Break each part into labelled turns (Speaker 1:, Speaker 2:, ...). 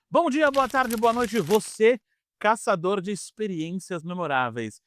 Speaker 1: Bom dia, boa tarde, boa noite, você, caçador de experiências memoráveis.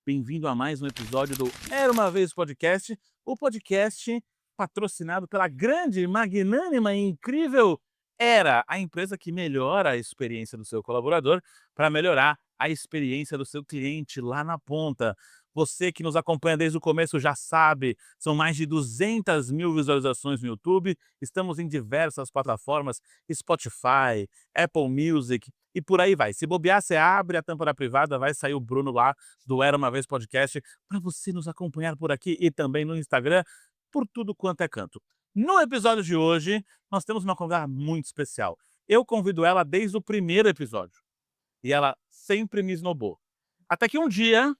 Speaker 1: Bem-vindo a mais um episódio do Era Uma Vez Podcast, o podcast patrocinado pela grande, magnânima e incrível Era, a empresa que melhora a experiência do seu colaborador para melhorar a experiência do seu cliente lá na ponta. Você que nos acompanha desde o começo já sabe, são mais de 200 mil visualizações no YouTube, estamos em diversas plataformas, Spotify, Apple Music e por aí vai. Se bobear, você abre a tampa da privada, vai sair o Bruno lá do Era Uma Vez Podcast para você nos acompanhar por aqui e também no Instagram, por tudo quanto é canto. No episódio de hoje, nós temos uma convidada muito especial. Eu convido ela desde o primeiro episódio e ela sempre me esnobou. Até que um dia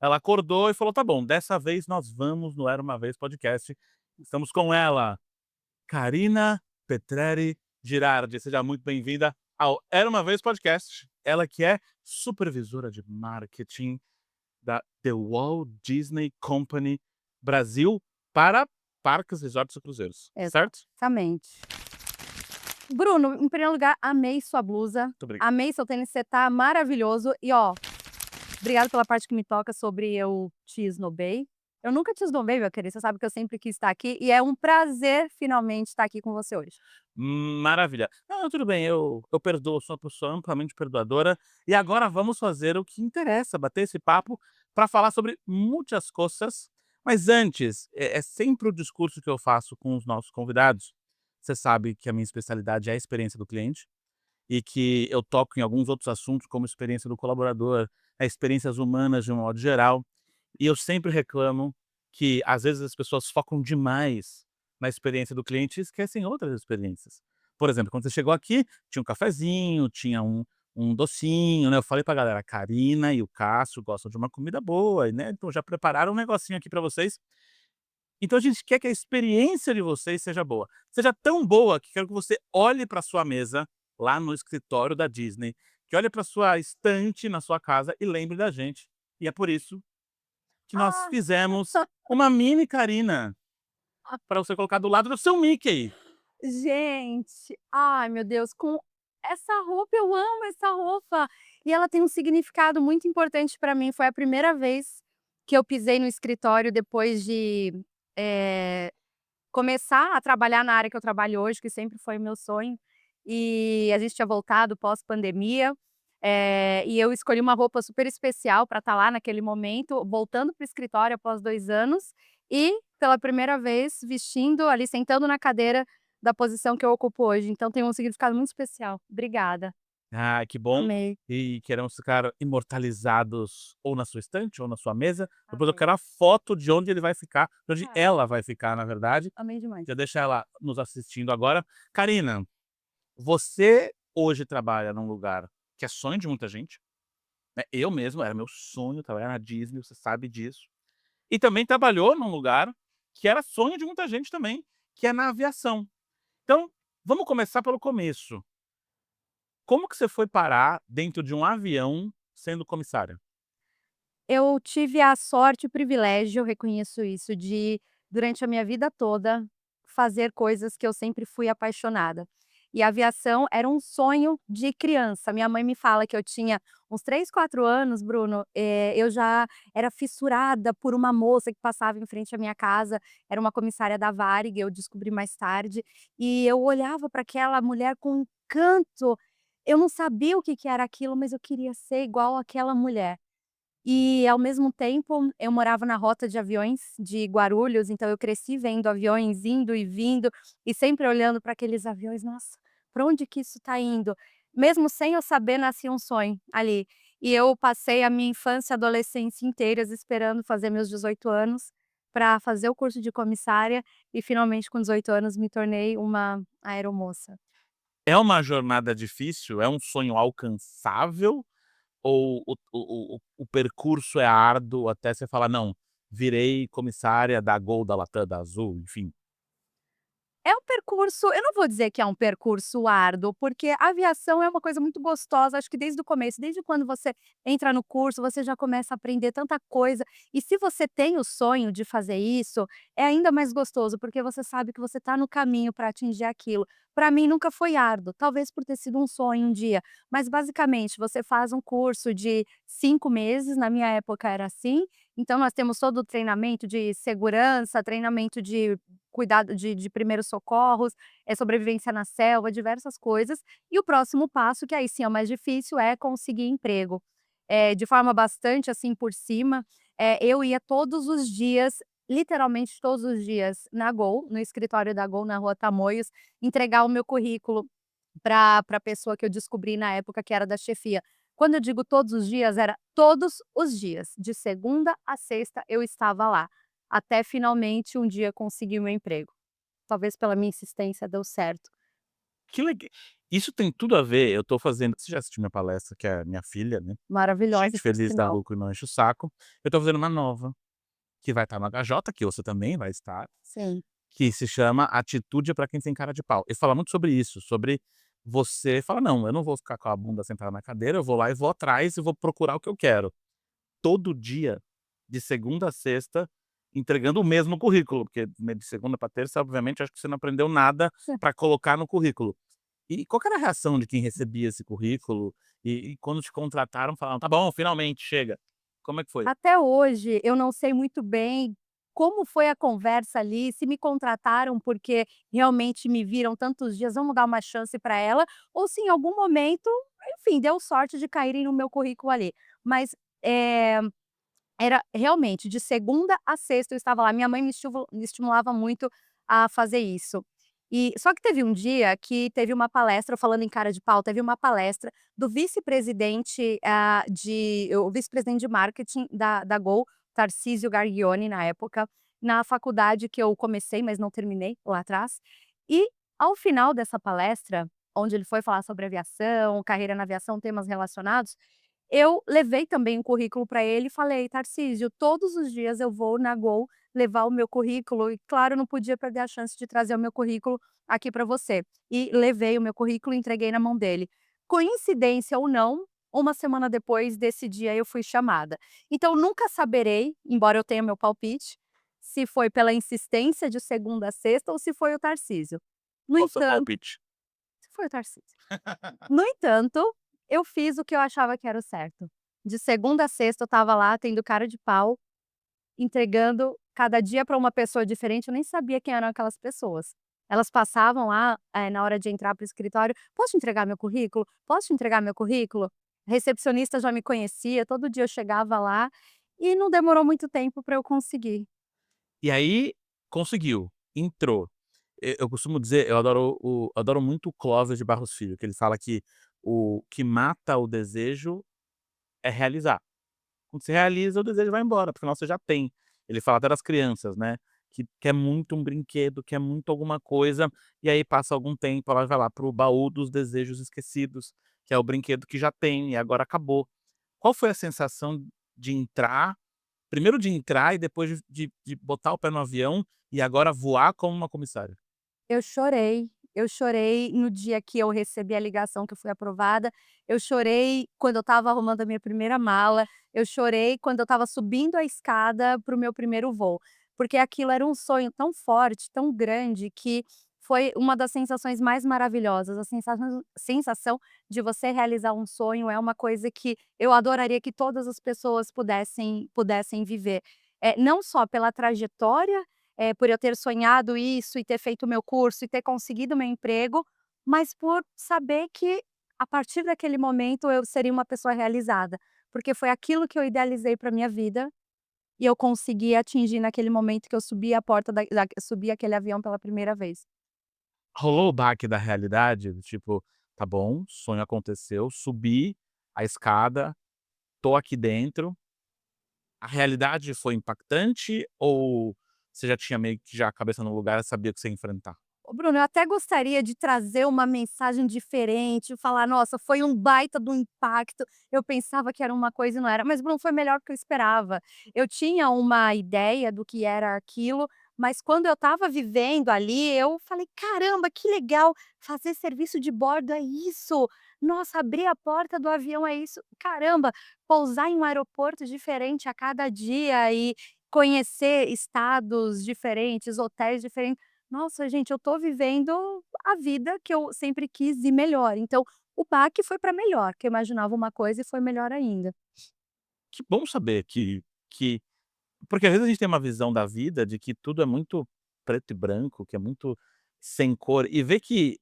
Speaker 1: ela acordou e falou: tá bom, dessa vez nós vamos no Era Uma Vez Podcast. Estamos com ela, Carina Petreri Girardi. Seja muito bem-vinda ao Era Uma Vez Podcast. Ela que é supervisora de marketing da The Walt Disney Company Brasil para parques, resorts e cruzeiros, certo?
Speaker 2: Exatamente. Bruno, em primeiro lugar, amei sua blusa,
Speaker 1: Muito obrigado.
Speaker 2: amei seu tênis, você tá maravilhoso e ó, obrigado pela parte que me toca sobre eu te esnobei. Eu nunca te esnobei, meu querido, você sabe que eu sempre quis estar aqui e é um prazer finalmente estar aqui com você hoje.
Speaker 1: Maravilha. Não, tudo bem, eu perdoo, sou uma pessoa amplamente perdoadora. E agora vamos fazer o que interessa, bater esse papo para falar sobre muitas coisas. Mas antes, é sempre o discurso que eu faço com os nossos convidados. Você sabe que a minha especialidade é a experiência do cliente e que eu toco em alguns outros assuntos, como experiência do colaborador, experiências humanas de um modo geral. E eu sempre reclamo que, às vezes, as pessoas focam demais na experiência do cliente e esquecem outras experiências. Por exemplo, quando você chegou aqui, tinha um cafezinho, tinha um docinho, né, eu falei pra galera: "A Carina e o Cássio gostam de uma comida boa, né, então já prepararam um negocinho aqui pra vocês". Então a gente quer que a experiência de vocês seja boa. Seja tão boa que quero que você olhe pra sua mesa, lá no escritório da Disney, que olhe pra sua estante na sua casa e lembre da gente. E é por isso que nós
Speaker 2: Ah,
Speaker 1: fizemos uma mini Carina para você colocar do lado do seu Mickey.
Speaker 2: gente, ai meu Deus, com essa roupa, eu amo essa roupa e ela tem um significado muito importante para mim. Foi a primeira vez que eu pisei no escritório depois de, eh começar a trabalhar na área que eu trabalho hoje, que sempre foi o meu sonho, e a gente tinha voltado pós-pandemia, e eu escolhi uma roupa super especial para estar lá naquele momento, voltando para o escritório após 2 anos, e pela primeira vez vestindo ali, sentando na cadeira da posição que eu ocupo hoje, então tem um significado muito especial. Obrigada,
Speaker 1: Ah, que bom.
Speaker 2: amei,
Speaker 1: E queremos ficar imortalizados ou na sua estante ou na sua mesa. Depois eu
Speaker 2: amei.
Speaker 1: quero a foto de onde ele vai ficar, de onde
Speaker 2: Cara,
Speaker 1: ela vai ficar, na verdade.
Speaker 2: amei demais.
Speaker 1: Já deixa ela nos assistindo agora. Carina, você hoje trabalha num lugar que é sonho de muita gente, né, eu mesmo, era meu sonho trabalhar na Disney, você sabe disso. E também trabalhou num lugar que era sonho de muita gente também, que é na aviação. Então, vamos começar pelo começo. Como que você foi parar dentro de um avião sendo comissária?
Speaker 2: Eu tive a sorte e o privilégio, eu reconheço isso, de, durante a minha vida toda, fazer coisas que eu sempre fui apaixonada. E a aviação era um sonho de criança. Minha mãe me fala que eu tinha uns 3, 4 anos, Bruno, eu já era fissurada por uma moça que passava em frente à minha casa, era uma comissária da Varig, eu descobri mais tarde, e eu olhava para aquela mulher com encanto. Eu não sabia o que que era aquilo, mas eu queria ser igual àquela mulher. E, ao mesmo tempo, eu morava na rota de aviões de Guarulhos, então eu cresci vendo aviões indo e vindo, e sempre olhando para aqueles aviões: "Nossa, para onde que isso está indo?". Mesmo sem eu saber, nascia um sonho ali. E eu passei a minha infância e adolescência inteiras esperando fazer meus 18 anos, para fazer o curso de comissária, e finalmente com 18 anos me tornei uma aeromoça.
Speaker 1: É uma jornada difícil? É um sonho alcançável? Ou o percurso é árduo até você falar: "Não, virei comissária da Gol, da Latam, da Azul", enfim?
Speaker 2: É um percurso, eu não vou dizer que é um percurso árduo, porque a aviação é uma coisa muito gostosa, acho que desde o começo, desde quando você entra no curso, você já começa a aprender tanta coisa, e se você tem o sonho de fazer isso, é ainda mais gostoso, porque você sabe que você está no caminho para atingir aquilo. Para mim nunca foi árduo, talvez por ter sido um sonho um dia, mas basicamente você faz um curso de 5 meses, na minha época era assim, então nós temos todo o treinamento de segurança, treinamento de cuidado de primeiros socorros, sobrevivência na selva, diversas coisas. E o próximo passo, que aí sim é o mais difícil, é conseguir emprego. De forma bastante, assim, por cima, eu ia todos os dias, literalmente todos os dias, na Gol, no escritório da Gol, na Rua Tamoios, entregar o meu currículo para a pessoa que eu descobri na época que era da chefia. Quando eu digo todos os dias, era todos os dias, de segunda a sexta eu estava lá, até finalmente um dia conseguir o meu emprego. Talvez pela minha insistência deu certo.
Speaker 1: Que leg Isso tem tudo a ver, eu tô fazendo você já assistiu minha palestra, que é a minha filha, né,
Speaker 2: Maravilhosa,
Speaker 1: gente
Speaker 2: por
Speaker 1: feliz dá
Speaker 2: sinal.
Speaker 1: lucro e não enche o saco. Eu tô fazendo uma nova, que vai estar no HJ, que você também vai estar,
Speaker 2: Sim.
Speaker 1: que se chama Atitude para quem tem cara de pau. E fala muito sobre isso, sobre você fala: "Não, eu não vou ficar com a bunda sentada na cadeira, eu vou lá e vou atrás e vou procurar o que eu quero". Todo dia, de segunda a sexta, entregando o mesmo currículo, porque, né, de segunda para terça, obviamente, acho que você não aprendeu nada para colocar no currículo. E qual que era a reação de quem recebia esse currículo e quando te contrataram falaram: "Tá bom, finalmente, chega". Como é que foi?
Speaker 2: Até hoje eu não sei muito bem como foi a conversa ali, se me contrataram porque realmente me viram tantos dias, vamos dar uma chance para ela, ou se em algum momento, enfim, deu sorte de caírem no meu currículo ali. Mas, eh era realmente de segunda a sexta eu estava lá, minha mãe me estimulava muito a fazer isso. E só que teve um dia que teve uma palestra, falando em cara de pau, teve uma palestra do vice-presidente, o vice-presidente de marketing da Gol, Tarcísio Gargioni, na época, na faculdade que eu comecei, mas não terminei, lá atrás. E ao final dessa palestra, onde ele foi falar sobre aviação, carreira na aviação, temas relacionados, eu levei também um currículo para ele e falei: "Tarcísio, todos os dias eu vou na Gol levar o meu currículo e claro, eu não podia perder a chance de trazer o meu currículo aqui para você". E levei o meu currículo e entreguei na mão dele. Coincidência ou não, uma semana depois desse dia eu fui chamada. Então nunca saberei, embora eu tenha meu palpite, se foi pela insistência de segunda a sexta ou se foi o Tarcísio. No
Speaker 1: Qual o seu
Speaker 2: entanto,
Speaker 1: palpite?
Speaker 2: se foi o Tarcísio. No entanto, eu fiz o que eu achava que era o certo. De segunda a sexta eu estava lá tendo cara de pau, entregando cada dia para uma pessoa diferente, eu nem sabia quem eram aquelas pessoas. Elas passavam lá, na hora de entrar para o escritório: "Posso te entregar meu currículo? Posso te entregar meu currículo?". A recepcionista já me conhecia, todo dia eu chegava lá, e não demorou muito tempo para eu conseguir.
Speaker 1: E aí, conseguiu, entrou. Eu costumo dizer, eu adoro muito o Clóvis de Barros Filho, que ele fala que o que mata o desejo é realizar. Quando você realiza, o desejo vai embora, porque afinal você já tem. Ele fala até das crianças, né, que quer muito um brinquedo, quer muito alguma coisa, e aí passa algum tempo, ela vai lá para o baú dos desejos esquecidos, que é o brinquedo que já tem e agora acabou. Qual foi a sensação de entrar, primeiro de entrar e depois de botar o pé no avião e agora voar como uma comissária?
Speaker 2: Eu chorei no dia que eu recebi a ligação que eu fui aprovada, eu chorei quando eu estava arrumando a minha primeira mala, eu chorei quando eu estava subindo a escada para o meu primeiro voo, porque aquilo era um sonho tão forte, tão grande, que foi uma das sensações mais maravilhosas, a sensação de você realizar um sonho é uma coisa que eu adoraria que todas as pessoas pudessem viver. Não só pela trajetória, por eu ter sonhado isso e ter feito o meu curso e ter conseguido o meu emprego, mas por saber que a partir daquele momento eu seria uma pessoa realizada, porque foi aquilo que eu idealizei para minha vida e eu consegui atingir naquele momento que eu subi a porta subi aquele avião pela primeira vez.
Speaker 1: Rolou o baque da realidade? Do tipo: "Tá bom, sonho aconteceu, subi a escada, tô aqui dentro". A realidade foi impactante ou você já tinha meio que já a cabeça no lugar e sabia o que você ia enfrentar?
Speaker 2: Ô Bruno, eu até gostaria de trazer uma mensagem diferente, falar: "Nossa, foi um baita do impacto, eu pensava que era uma coisa e não era", mas Bruno, foi melhor do que eu esperava. Eu tinha uma ideia do que era aquilo, mas quando eu estava vivendo ali, eu falei: "Caramba, que legal, fazer serviço de bordo é isso. Nossa, abrir a porta do avião é isso. Caramba, pousar em um aeroporto diferente a cada dia e conhecer estados diferentes, hotéis diferentes. Nossa, gente, eu estou vivendo a vida que eu sempre quis e melhor". Então, o baque foi para melhor, que eu imaginava uma coisa e foi melhor ainda.
Speaker 1: Que bom saber que porque às vezes a gente tem uma visão da vida de que tudo é muito preto e branco, que é muito sem cor, e ver que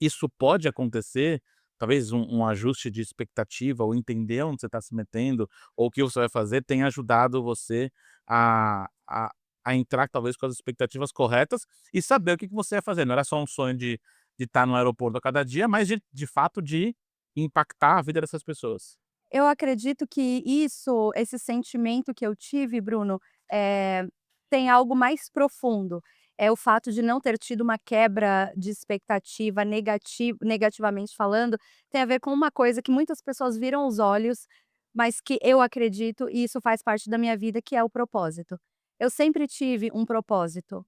Speaker 1: isso pode acontecer, talvez um ajuste de expectativa ou entender onde você está se metendo, ou o que você vai fazer, tenha ajudado você a a a entrar talvez com as expectativas corretas e saber o que que você ia fazer. Não era só um sonho de estar no aeroporto a cada dia, mas de fato de impactar a vida dessas pessoas.
Speaker 2: Eu acredito que isso, esse sentimento que eu tive, Bruno, eh, tem algo mais profundo. É o fato de não ter tido uma quebra de expectativa negativamente falando, tem a ver com uma coisa que muitas pessoas viram os olhos, mas que eu acredito e isso faz parte da minha vida, que é o propósito. Eu sempre tive um propósito.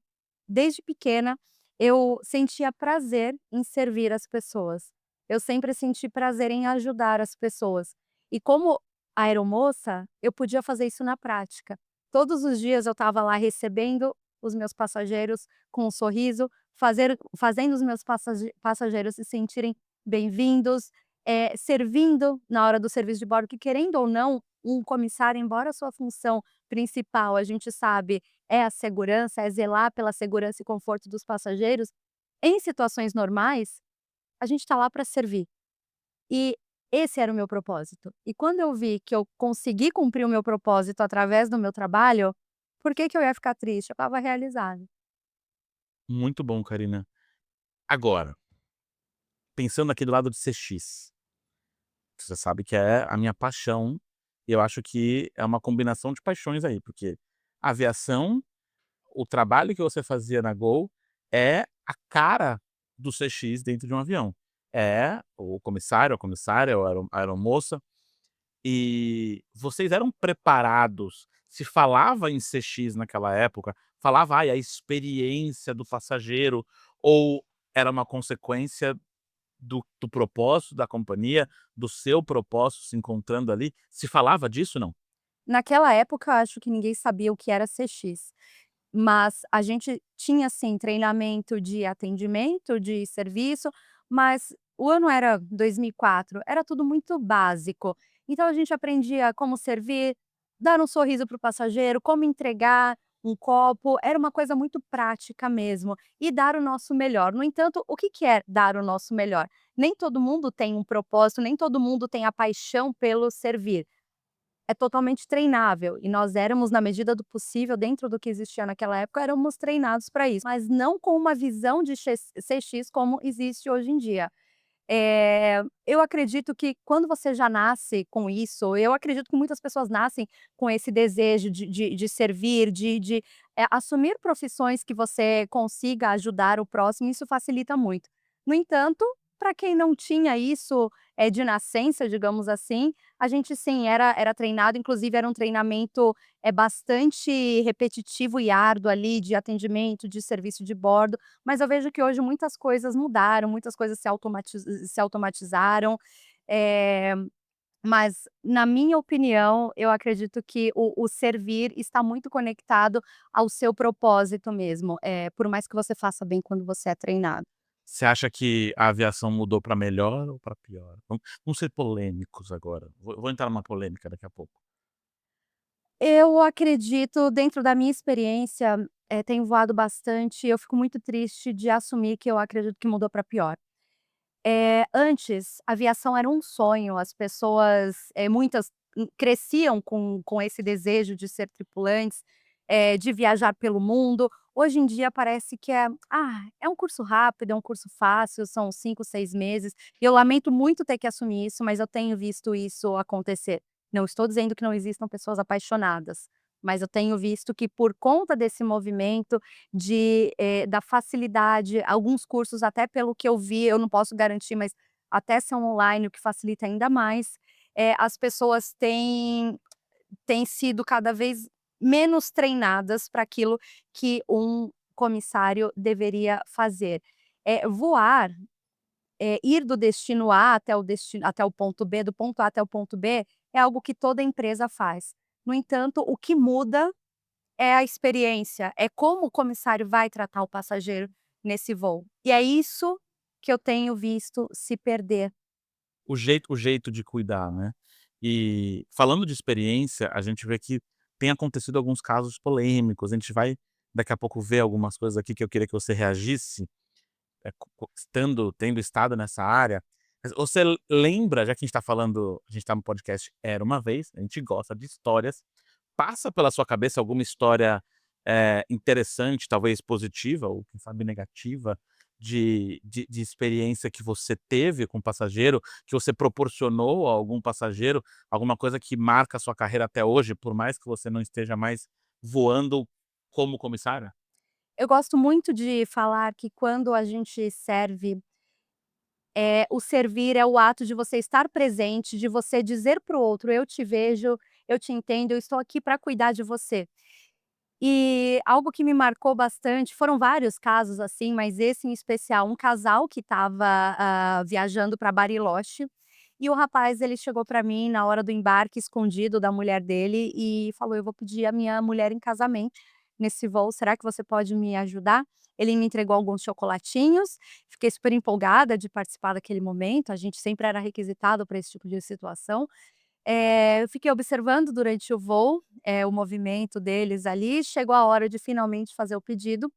Speaker 2: Desde pequena, eu sentia prazer em servir as pessoas. Eu sempre senti prazer em ajudar as pessoas. E como aeromoça, eu podia fazer isso na prática. Todos os dias eu estava lá recebendo os meus passageiros com um sorriso, fazendo os meus passageiros se sentirem bem-vindos, servindo na hora do serviço de bordo, que querendo ou não, um comissário, embora a sua função principal, a gente sabe, é a segurança, é zelar pela segurança e conforto dos passageiros, em situações normais, a gente está lá para servir. E esse era o meu propósito. E quando eu vi que eu consegui cumprir o meu propósito através do meu trabalho, por que que eu ia ficar triste? Eu estava realizada.
Speaker 1: Muito bom, Karina. Agora, pensando aqui do lado de CX, você sabe que é a minha paixão, e eu acho que é uma combinação de paixões aí, porque aviação, o trabalho que você fazia na Gol é a cara do CX dentro de um avião. É o comissário, a comissária, ou a aeromoça, e vocês eram preparados? Se falava em CX naquela época, falava: "Ai, a experiência do passageiro", ou era uma consequência do propósito da companhia, do seu propósito se encontrando ali? Se falava disso, não?
Speaker 2: Naquela época, acho que ninguém sabia o que era CX, mas a gente tinha sim treinamento de atendimento, de serviço, mas o ano era 2004, era tudo muito básico. Então a gente aprendia como servir, dar um sorriso para o passageiro, como entregar um copo, era uma coisa muito prática mesmo, e dar o nosso melhor. No entanto, o que que é dar o nosso melhor? Nem todo mundo tem um propósito, nem todo mundo tem a paixão pelo servir. É totalmente treinável e nós éramos, na medida do possível, dentro do que existia naquela época, éramos treinados para isso, mas não com uma visão de CX como existe hoje em dia. Eu acredito que quando você já nasce com isso, eu acredito que muitas pessoas nascem com esse desejo de servir, assumir profissões que você consiga ajudar o próximo, isso facilita muito. No entanto, para quem não tinha isso, de nascença, digamos assim, a gente sim, era treinado, inclusive era um treinamento, bastante repetitivo e árduo ali, de atendimento, de serviço de bordo, mas eu vejo que hoje muitas coisas mudaram, muitas coisas se automatizaram, eh, mas na minha opinião, eu acredito que o servir está muito conectado ao seu propósito mesmo, por mais que você faça bem quando você é treinado.
Speaker 1: Você acha que a aviação mudou para melhor ou para pior? Vamos ser polêmicos agora. Vou entrar numa polêmica daqui a pouco.
Speaker 2: Eu acredito, dentro da minha experiência, tenho voado bastante, eu fico muito triste de assumir que eu acredito que mudou para pior. Antes, a aviação era um sonho, as pessoas, muitas cresciam com esse desejo de ser tripulantes, de viajar pelo mundo. Hoje em dia parece que é um curso rápido, é um curso fácil, são 5, 6 meses, e eu lamento muito ter que assumir isso, mas eu tenho visto isso acontecer. Não estou dizendo que não existam pessoas apaixonadas, mas eu tenho visto que por conta desse movimento da facilidade, alguns cursos até pelo que eu vi, eu não posso garantir, mas até são online, o que facilita ainda mais, as pessoas têm sido cada vez menos treinadas para aquilo que um comissário deveria fazer. Voar, ir do destino A até o ponto B, do ponto A até o ponto B, é algo que toda empresa faz. No entanto, o que muda é a experiência, é como o comissário vai tratar o passageiro nesse voo. E é isso que eu tenho visto se perder.
Speaker 1: O jeito de cuidar, né. E falando de experiência, a gente vê que tem acontecido alguns casos polêmicos, a gente vai daqui a pouco ver algumas coisas aqui que eu queria que você reagisse, tendo estado nessa área. Mas você lembra, já que a gente tá falando, a gente tá no podcast Era Uma Vez, a gente gosta de histórias, passa pela sua cabeça alguma história, interessante, talvez positiva ou quem sabe negativa, de experiência que você teve com passageiro, que você proporcionou a algum passageiro, alguma coisa que marca a sua carreira até hoje, por mais que você não esteja mais voando como comissária?
Speaker 2: Eu gosto muito de falar que quando a gente serve, o servir é o ato de você estar presente, de você dizer para o outro: "Eu te vejo, eu te entendo, eu estou aqui para cuidar de você". E algo que me marcou bastante, foram vários casos assim, mas esse em especial, um casal que estava, viajando para Bariloche, e o rapaz ele chegou para mim na hora do embarque escondido da mulher dele e falou: "Eu vou pedir a minha mulher em casamento nesse voo, será que você pode me ajudar?". Ele me entregou alguns chocolatinhos, fiquei super empolgada de participar daquele momento, a gente sempre era requisitado para esse tipo de situação. Eu fiquei observando durante o voo, o movimento deles ali, chegou a hora de finalmente fazer o pedido.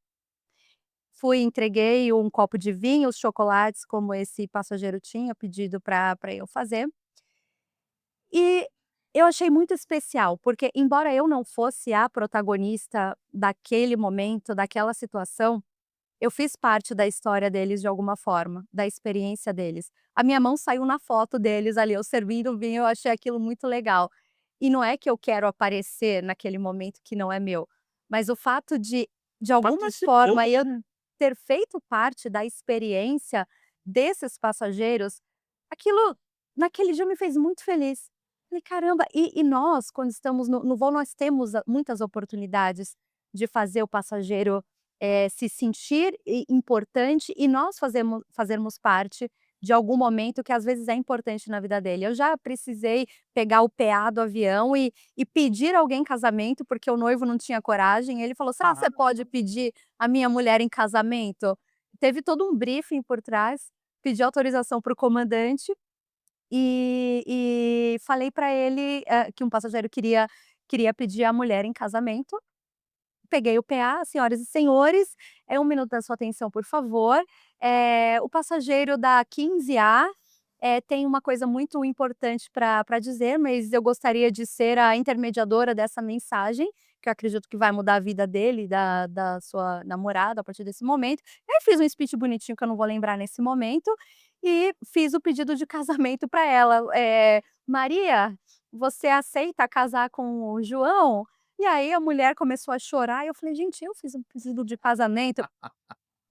Speaker 2: Fui, entreguei um copo de vinho, os chocolates como esse passageiro tinha pedido para eu fazer. E eu achei muito especial, porque embora eu não fosse a protagonista daquele momento, daquela situação, eu fiz parte da história deles de alguma forma, da experiência deles. A minha mão saiu na foto deles ali, eu servindo o vinho, eu achei aquilo muito legal. E não é que eu quero aparecer naquele momento que não é meu, mas o fato de alguma
Speaker 1: Participou,
Speaker 2: forma eu ter feito parte da experiência desses passageiros, aquilo naquele dia me fez muito feliz. Falei: "Caramba", e nós quando estamos no voo nós temos muitas oportunidades de fazer o passageiro se sentir importante e nós fazermos parte de algum momento que às vezes é importante na vida dele. Eu já precisei pegar o PA do avião e pedir alguém em casamento, porque o noivo não tinha coragem, ele falou: "Será que você pode pedir a minha mulher em casamento?". Teve todo um briefing por trás, pedi autorização para o comandante e falei para ele, que um passageiro queria pedir a mulher em casamento. Peguei o PA: "Senhoras e senhores, 1 minuto da sua atenção, por favor. O passageiro da 15A, tem uma coisa muito importante para dizer, mas eu gostaria de ser a intermediadora dessa mensagem, que eu acredito que vai mudar a vida dele e da sua namorada a partir desse momento". Aí fiz um speech bonitinho que eu não vou lembrar nesse momento, e fiz o pedido de casamento para ela. "Maria, você aceita casar com o João?". E aí a mulher começou a chorar e eu falei: "Gente, eu fiz um pedido de casamento".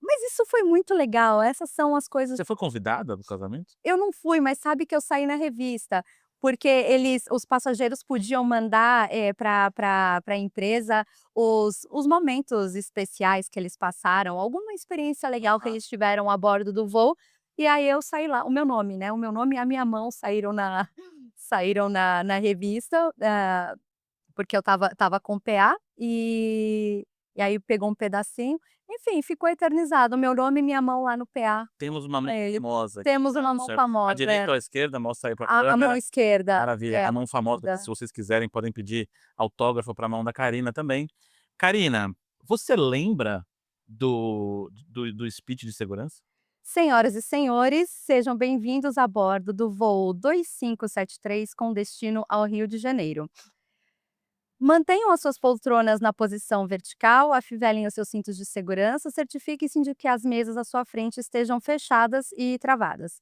Speaker 2: Mas isso foi muito legal, essas são as coisas.
Speaker 1: Você foi convidada do casamento?
Speaker 2: Eu não fui, mas sabe que eu saí na revista, porque os passageiros podiam mandar, para a empresa os momentos especiais que eles passaram, alguma experiência legal que
Speaker 1: Aham.
Speaker 2: eles tiveram a bordo do voo, e aí eu saí lá, o meu nome, né, o meu nome e a minha mão saíram na saíram na revista, porque eu estava com PA, e aí pegou um pedacinho, enfim, ficou eternizado o meu nome e minha mão lá no PA.
Speaker 1: Temos uma mão
Speaker 2: É,
Speaker 1: famosa aqui,
Speaker 2: temos uma
Speaker 1: tá
Speaker 2: mão
Speaker 1: certo. À
Speaker 2: famosa,
Speaker 1: direita ou à esquerda, mostra aí pra
Speaker 2: a mão
Speaker 1: câmera.
Speaker 2: esquerda,
Speaker 1: Maravilha, a
Speaker 2: a
Speaker 1: mão
Speaker 2: mão
Speaker 1: famosa, que se
Speaker 2: esquerda.
Speaker 1: vocês quiserem podem pedir autógrafo para a mão da Karina também. Karina, você lembra do speech de segurança?
Speaker 2: Senhoras e senhores, sejam bem-vindos a bordo do voo 2573 com destino ao Rio de Janeiro. Mantenham as suas poltronas na posição vertical, afivelem os seus cintos de segurança, certifiquem-se de que as mesas à sua frente estejam fechadas e travadas.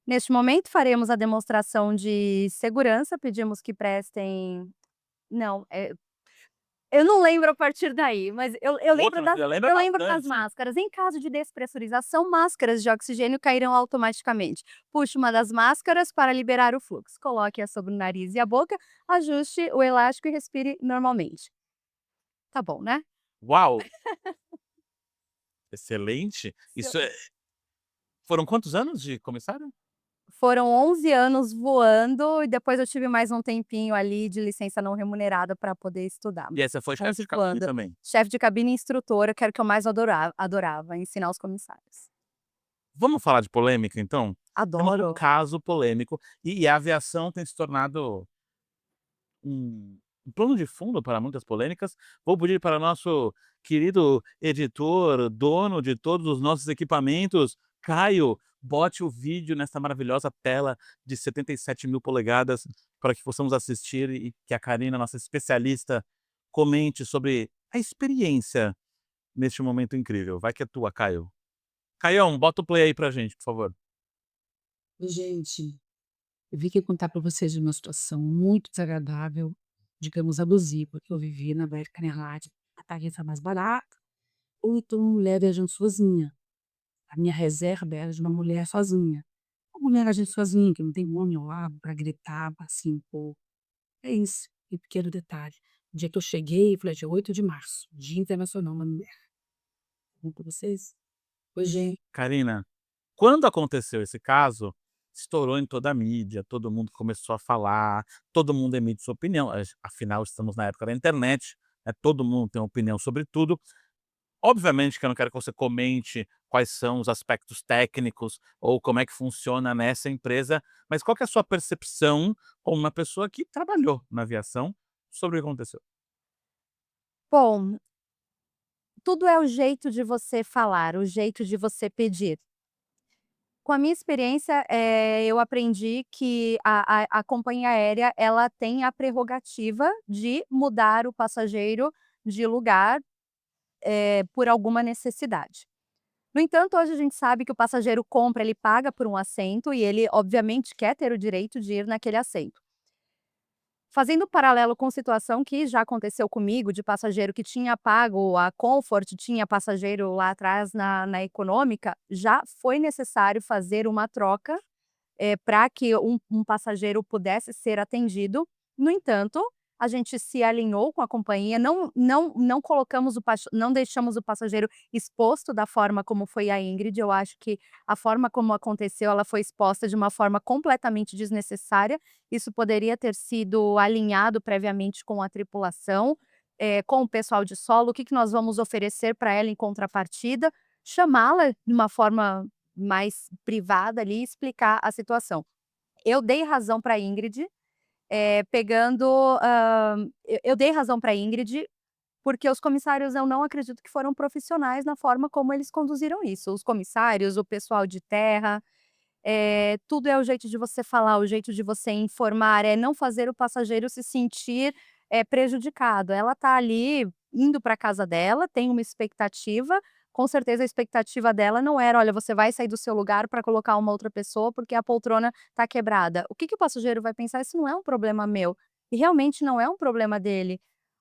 Speaker 2: Neste momento, faremos a demonstração de segurança, pedimos que prestem. Não, eu não lembro a partir daí, mas eu lembro
Speaker 1: Outro,
Speaker 2: das
Speaker 1: você lembra
Speaker 2: eu lembro das
Speaker 1: bastante.
Speaker 2: máscaras. Em caso de despressurização, máscaras de oxigênio cairão automaticamente. Puxe uma das máscaras para liberar o fluxo. Coloque-a sobre o nariz e a boca, ajuste o elástico e respire normalmente. Tá bom, né?
Speaker 1: Uau, excelente.
Speaker 2: Se eu
Speaker 1: Isso é foram quantos anos de comissário?
Speaker 2: Foram 11 anos voando e depois eu tive mais um tempinho ali de licença não remunerada para poder estudar.
Speaker 1: E aí você foi chefe
Speaker 2: 11
Speaker 1: de cabine
Speaker 2: voando.
Speaker 1: também?
Speaker 2: Chefe de cabine e instrutora, que era o que eu mais adorava, ensinar os comissários.
Speaker 1: Vamos falar de polêmica então? Temos um
Speaker 2: Adoro.
Speaker 1: caso polêmico e a aviação tem se tornado um plano de fundo para muitas polêmicas. Vou pedir para nosso querido editor, dono de todos os nossos equipamentos, Caio, bote o vídeo nessa maravilhosa tela de 77.000 polegadas para que possamos assistir e que a Karina, nossa especialista, comente sobre a experiência neste momento incrível. Vai que é tua, Caio. Caião, bota o play aí pra gente, por favor.
Speaker 3: Oi, gente, eu vim aqui contar para vocês de uma situação muito desagradável, digamos abusiva, que eu vivi na American Airlines, a tarifa mais barata, ou então uma mulher viajando sozinha. A minha reserva era de uma mulher sozinha. Uma mulher viajando sozinha, que não tem homem ao lado para gritar, para se impor. É isso, e pequeno detalhe. O dia que eu cheguei, foi dia 8 de março, Dia Internacional da Mulher. Conto para vocês? Oi, gente.
Speaker 1: Karina, quando aconteceu esse caso, estourou em toda a mídia, todo mundo começou a falar, todo mundo emite sua opinião, afinal estamos na época da internet, todo mundo tem uma opinião sobre tudo. Obviamente que eu não quero que você comente quais são os aspectos técnicos ou como é que funciona nessa empresa, mas qual que é a sua percepção como uma pessoa que trabalhou na aviação sobre o que aconteceu?
Speaker 2: Bom, tudo é o jeito de você falar, o jeito de você pedir. Com a minha experiência, eu aprendi que a companhia aérea, ela tem a prerrogativa de mudar o passageiro de lugar, por alguma necessidade. No entanto, hoje a gente sabe que o passageiro compra, ele paga por um assento e ele obviamente quer ter o direito de ir naquele assento. Fazendo um paralelo com situação que já aconteceu comigo, de passageiro que tinha pago a Comfort, tinha passageiro lá atrás na econômica, já foi necessário fazer uma troca, para que um passageiro pudesse ser atendido. No entanto, a gente se alinhou com a companhia, não colocamos não deixamos o passageiro exposto da forma como foi a Ingrid. Eu acho que a forma como aconteceu, ela foi exposta de uma forma completamente desnecessária. Isso poderia ter sido alinhado previamente com a tripulação, com o pessoal de solo, o que que nós vamos oferecer para ela em contrapartida, chamá-la de uma forma mais privada ali e explicar a situação. Eu dei razão para a Ingrid, pegando, eu dei razão para a Ingrid, porque os comissários eu não acredito que foram profissionais na forma como eles conduziram isso. Os comissários, o pessoal de terra, tudo é o jeito de você falar, o jeito de você informar, é não fazer o passageiro se sentir, prejudicado. Ela está ali indo para casa dela, tem uma expectativa, com certeza a expectativa dela não era: "Olha, você vai sair do seu lugar para colocar uma outra pessoa, porque a poltrona está quebrada". O que que o passageiro vai pensar? Isso não é um problema meu, e realmente não é um problema dele.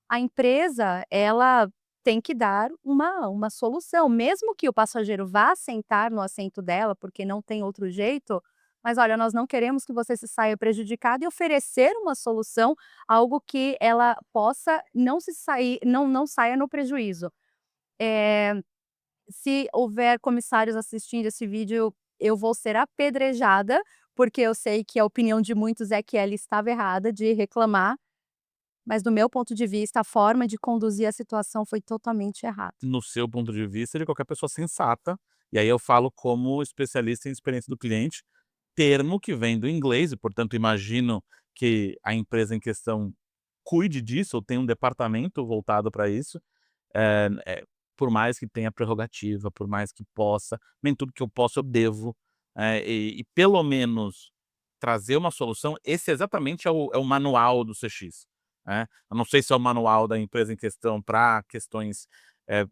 Speaker 2: A empresa, ela tem que dar uma solução, mesmo que o passageiro vá sentar no assento dela, porque não tem outro jeito, mas olha, nós não queremos que você se saia prejudicado e oferecer uma solução, algo que ela possa não saia no prejuízo. Eh, Se houver comissários assistindo esse vídeo, eu vou ser apedrejada, porque eu sei que a opinião de muitos é que ela estava errada de reclamar, mas do meu ponto de vista, a forma de conduzir a situação foi totalmente errada.
Speaker 1: No seu ponto de vista, de qualquer pessoa sensata, e aí eu falo como especialista em experiência do cliente, termo que vem do inglês e, portanto, imagino que a empresa em questão cuide disso ou tenha um departamento voltado para isso, eh eh, por mais que tenha prerrogativa, por mais que possa, nem tudo que eu posso eu devo, e pelo menos trazer uma solução. Esse exatamente é o manual do CX, né. Eu não sei se é o manual da empresa em questão para questões, eh,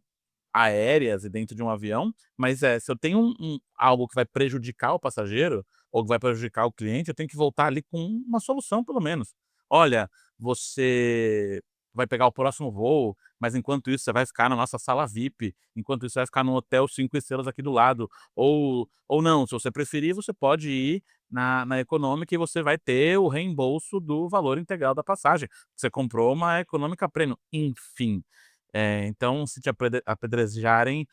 Speaker 1: aéreas e dentro de um avião, mas, se eu tenho algo que vai prejudicar o passageiro, ou que vai prejudicar o cliente, eu tenho que voltar ali com uma solução pelo menos. "Olha, você vai pegar o próximo voo, mas enquanto isso você vai ficar na nossa sala VIP, enquanto isso você vai ficar no hotel 5 estrelas aqui do lado, ou não, se você preferir, você pode ir na econômica e você vai ter o reembolso do valor integral da passagem. Você comprou uma econômica premium", enfim. Então, se te apedrejarem,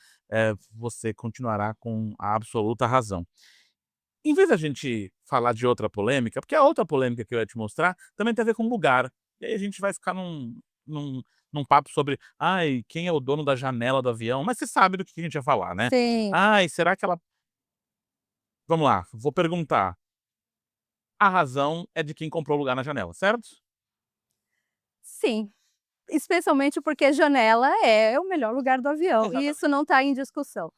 Speaker 1: você continuará com a absoluta razão. Em vez da gente falar de outra polêmica, porque a outra polêmica que eu ia te mostrar também tem a ver com lugar. E aí a gente vai ficar num num papo sobre: "Ai, quem é o dono da janela do avião?", mas você sabe do que a gente vai falar, né.
Speaker 2: Sim,
Speaker 1: "Ai, será que ela". Vamos lá, vou perguntar: a razão é de quem comprou lugar na janela, certo?
Speaker 2: sim. Especialmente porque janela é o melhor lugar do avião, e isso
Speaker 1: Exatamente.
Speaker 2: não está em discussão.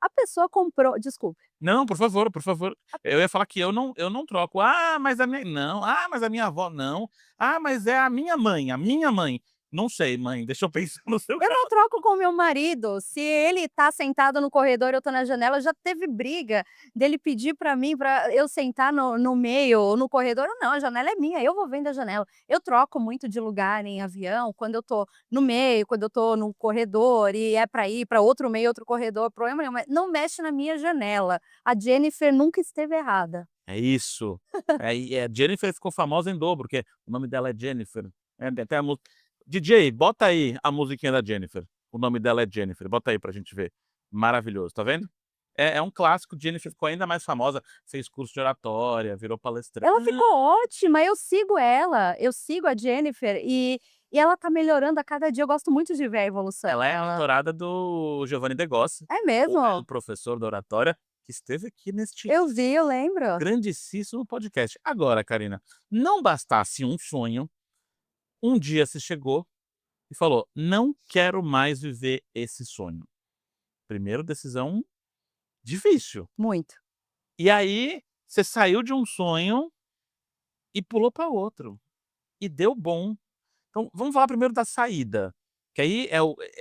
Speaker 2: A pessoa comprou desculpe.
Speaker 1: Não, por favor, por favor. Eu ia falar que eu não troco. "Ah, mas a minha", não. "Ah, mas a minha avó", não. "Ah, mas é a minha mãe", a minha mãe. Não sei, mãe, deixa eu pensar no seu
Speaker 2: Eu não
Speaker 1: caso.
Speaker 2: troco com meu marido, se ele tá sentado no corredor e eu tô na janela, já teve briga dele pedir pra mim pra eu sentar no meio ou no corredor, não, a janela é minha, eu vou vendo a janela. Eu troco muito de lugar em avião, quando eu tô no meio, quando eu tô no corredor e é pra ir pra outro meio, outro corredor, problema nenhum, mas não mexe na minha janela. A Jennifer nunca esteve errada.
Speaker 1: É isso. A Jennifer ficou famosa em dobro, porque o nome dela é Jennifer. Tem até a mu DJ, bota aí a musiquinha da Jennifer. O nome dela é Jennifer, bota aí pra gente ver. Maravilhoso, tá vendo? É um clássico, Jennifer ficou ainda mais famosa, fez curso de oratória, virou palestrante.
Speaker 2: Ela ficou ótima, eu sigo ela, eu sigo a Jennifer e ela tá melhorando a cada dia, eu gosto muito de ver a evolução
Speaker 1: Ela é a
Speaker 2: dela.
Speaker 1: mentorada do Giovanni De Gossi,
Speaker 2: É
Speaker 1: o
Speaker 2: mesmo?
Speaker 1: professor da oratória, que esteve aqui neste
Speaker 2: Eu vi, eu lembro.
Speaker 1: grandíssimo podcast. Agora, Karina, não bastasse um sonho, um dia você chegou e falou: "Não quero mais viver esse sonho". Primeiro decisão difícil.
Speaker 2: Muito.
Speaker 1: E aí, você saiu de um sonho e pulou para outro, e deu bom. Então, vamos falar primeiro da saída, que aí é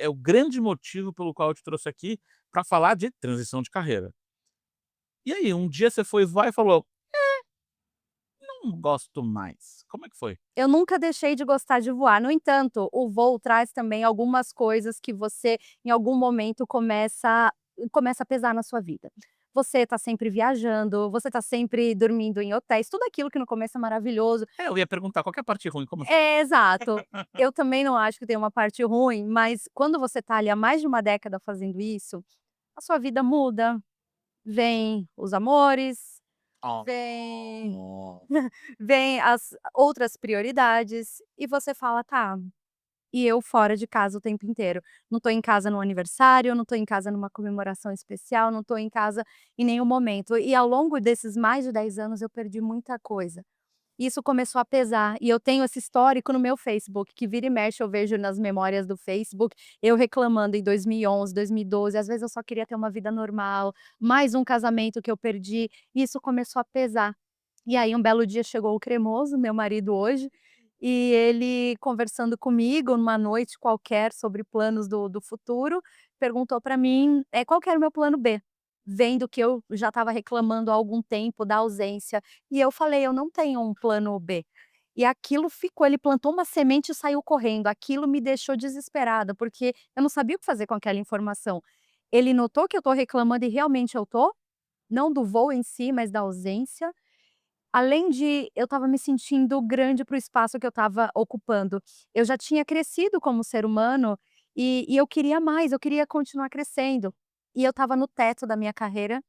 Speaker 1: o grande motivo pelo qual eu te trouxe aqui, para falar de transição de carreira. E aí, um dia você foi voar e falou: "Não gosto mais". Como é que foi?
Speaker 2: Eu nunca deixei de gostar de voar, no entanto, o voo traz também algumas coisas que você, em algum momento, começa a pesar na sua vida. Você tá sempre viajando, você tá sempre dormindo em hotéis, tudo aquilo que no começo é maravilhoso.
Speaker 1: Eu ia perguntar qual que é a parte ruim, como assim?
Speaker 2: É, exato. Eu também não acho que tem uma parte ruim, mas quando você tá ali há mais de uma década fazendo isso, a sua vida muda, vem os amores, vem
Speaker 1: Oh.
Speaker 2: vem as outras prioridades e você fala: "Tá, e eu fora de casa o tempo inteiro. Não tô em casa no aniversário, não tô em casa numa comemoração especial, não tô em casa em nenhum momento". E ao longo desses mais de 10 anos eu perdi muita coisa. Isso começou a pesar, e eu tenho esse histórico no meu Facebook, que vira e mexe eu vejo nas memórias do Facebook, eu reclamando em 2011, 2012, às vezes eu só queria ter uma vida normal, mais um casamento que eu perdi, e isso começou a pesar. E aí um belo dia chegou o cremoso, meu marido hoje, e ele conversando comigo numa noite qualquer sobre planos do futuro, perguntou para mim, qual que era o meu plano B, vendo que eu já estava reclamando há algum tempo da ausência, e eu falei: "Eu não tenho um plano B". E aquilo ficou, ele plantou uma semente e saiu correndo, aquilo me deixou desesperada, porque eu não sabia o que fazer com aquela informação. Ele notou que eu estou reclamando e realmente eu estou, não do voo em si, mas da ausência. Além de eu estava me sentindo grande para o espaço que eu estava ocupando. Eu já tinha crescido como ser humano, e eu queria mais, eu queria continuar crescendo. E eu estava no teto da minha carreira,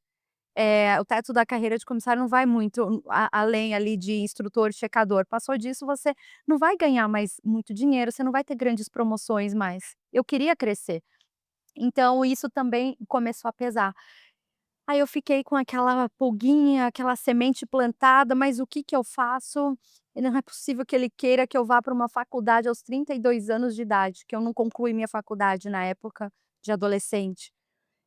Speaker 2: o teto da carreira de comissário não vai muito além ali de instrutor, checador. Passou disso, você não vai ganhar mais muito dinheiro, você não vai ter grandes promoções mais. Eu queria crescer, então isso também começou a pesar. Aí eu fiquei com aquela pulguinha, aquela semente plantada, mas o que que eu faço? E não é possível que ele queira que eu vá para uma faculdade aos 32 anos de idade, que eu não concluí minha faculdade na época de adolescente.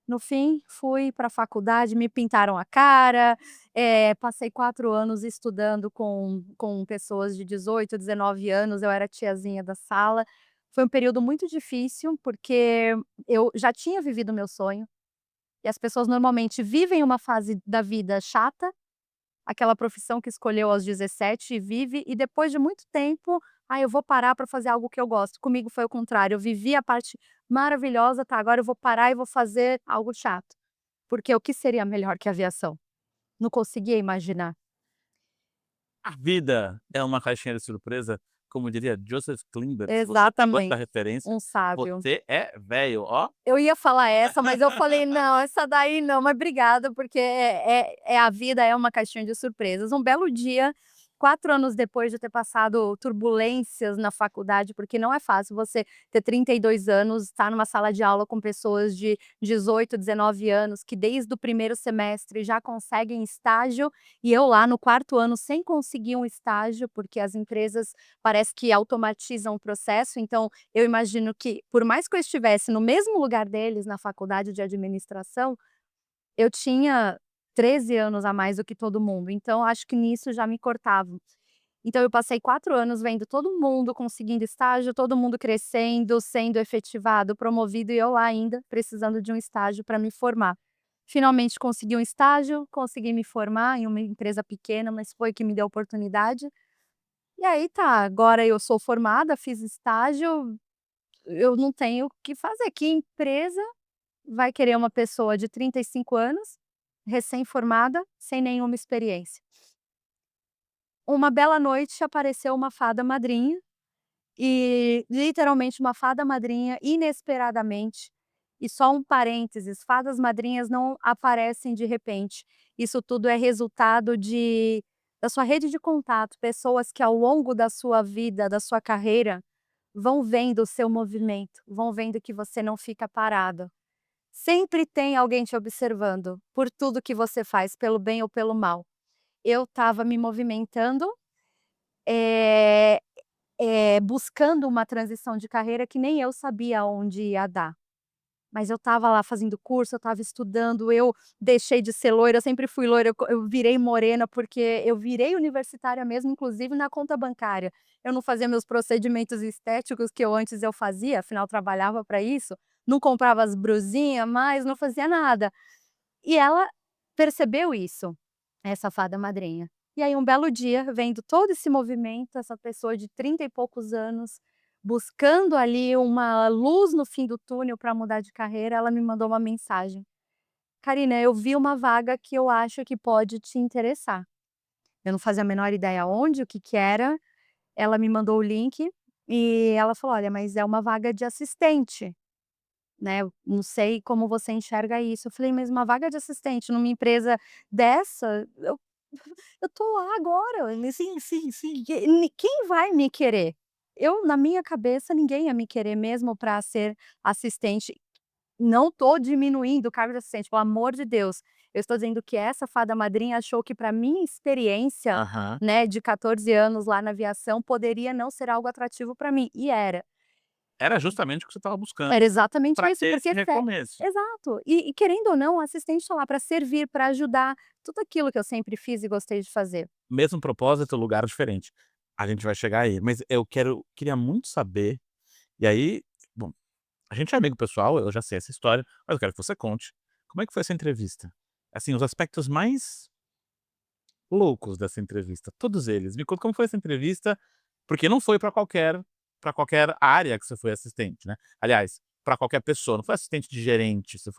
Speaker 2: No fim, fui para a faculdade, me pintaram a cara, passei 4 anos estudando com pessoas de 18, 19 anos, eu era a tiazinha da sala. Foi um período muito difícil, porque eu já tinha vivido o meu sonho, e as pessoas normalmente vivem uma fase da vida chata, aquela profissão que escolheu aos 17 e vive, e depois de muito tempo: "Ah, eu vou parar para fazer algo que eu gosto". Comigo foi o contrário, eu vivi a parte maravilhosa, tá, agora eu vou parar e vou fazer algo chato, porque o que seria melhor que aviação? Não conseguia imaginar.
Speaker 1: A vida é uma caixinha de surpresa como diria Joseph Klimber, se você pegou essa
Speaker 2: Exatamente,
Speaker 1: referência,
Speaker 2: um sábio.
Speaker 1: você é velho, ó.
Speaker 2: Eu ia falar essa, mas eu falei: "Não, essa daí não", mas obrigada, porque a vida é uma caixinha de surpresas. Um belo dia, 4 anos depois de ter passado turbulências na faculdade, porque não é fácil você ter 32 anos, estar numa sala de aula com pessoas de 18, 19 anos, que desde o primeiro semestre já conseguem estágio, e eu lá no 4º ano sem conseguir um estágio, porque as empresas parece que automatizam o processo, então eu imagino que, por mais que eu estivesse no mesmo lugar deles, na faculdade de administração, eu tinha 13 anos a mais do que todo mundo, então acho que nisso já me cortavam. Então eu passei 4 anos vendo todo mundo conseguindo estágio, todo mundo crescendo, sendo efetivado, promovido, e eu lá ainda precisando de um estágio para me formar. Finalmente consegui um estágio, consegui me formar em uma empresa pequena, mas foi que me deu oportunidade. E aí tá, agora eu sou formada, fiz estágio, eu não tenho o que fazer. Que empresa vai querer uma pessoa de 35 anos, recém-formada, sem nenhuma experiência? Uma bela noite apareceu uma fada madrinha, e literalmente uma fada madrinha inesperadamente. E só um parênteses, fadas madrinhas não aparecem de repente. Isso tudo é resultado da sua rede de contato, pessoas que ao longo da sua vida, da sua carreira, vão vendo o seu movimento, vão vendo que você não fica parado. Sempre tem alguém te observando, por tudo que você faz, pelo bem ou pelo mal. Eu estava me movimentando, eh buscando uma transição de carreira que nem eu sabia onde ia dar. Mas eu estava lá fazendo curso, eu estava estudando, eu deixei de ser loira, eu sempre fui loira, eu virei morena, porque eu virei universitária mesmo, inclusive na conta bancária. Eu não fazia meus procedimentos estéticos que eu fazia, afinal trabalhava para isso, não comprava as brusinha mais, não fazia nada. E ela percebeu isso, essa fada madrinha. E aí um belo dia, vendo todo esse movimento, essa pessoa de 30 e poucos anos, buscando ali uma luz no fim do túnel para mudar de carreira, ela me mandou uma mensagem: "Carina, eu vi uma vaga que eu acho que pode te interessar". Eu não fazia a menor ideia onde, o que que era, ela me mandou o link, e ela falou: "Olha, mas é uma vaga de assistente". Né, eu não sei como você enxerga isso. Eu falei: "Mas uma vaga de assistente numa empresa dessa, eu tô lá agora,
Speaker 1: Sim, sim, sim.
Speaker 2: quem vai me querer?". Eu, na minha cabeça, ninguém ia me querer mesmo para ser assistente. Não tô diminuindo o cargo de assistente, pelo amor de Deus. Eu estou dizendo que essa fada madrinha achou que, para minha experiência,
Speaker 1: Aham.
Speaker 2: né, de 14 anos lá na aviação, poderia não ser algo atrativo para mim, e era.
Speaker 1: Era justamente o que você estava buscando,
Speaker 2: Era exatamente
Speaker 1: para
Speaker 2: isso,
Speaker 1: ter esse
Speaker 2: porque
Speaker 1: recomeço.
Speaker 2: exato. E querendo ou não, o assistente está lá para servir, para ajudar, tudo aquilo que eu sempre fiz e gostei de fazer.
Speaker 1: Mesmo propósito, lugar diferente. A gente vai chegar aí, mas eu queria muito saber, e aí, bom, a gente é amigo pessoal, eu já sei essa história, mas eu quero que você conte, como é que foi essa entrevista? Assim, os aspectos mais loucos dessa entrevista, todos eles. Me conta como foi essa entrevista, porque não foi para qualquer área que você foi assistente, né. Aliás, para qualquer pessoa, não foi assistente de gerente, você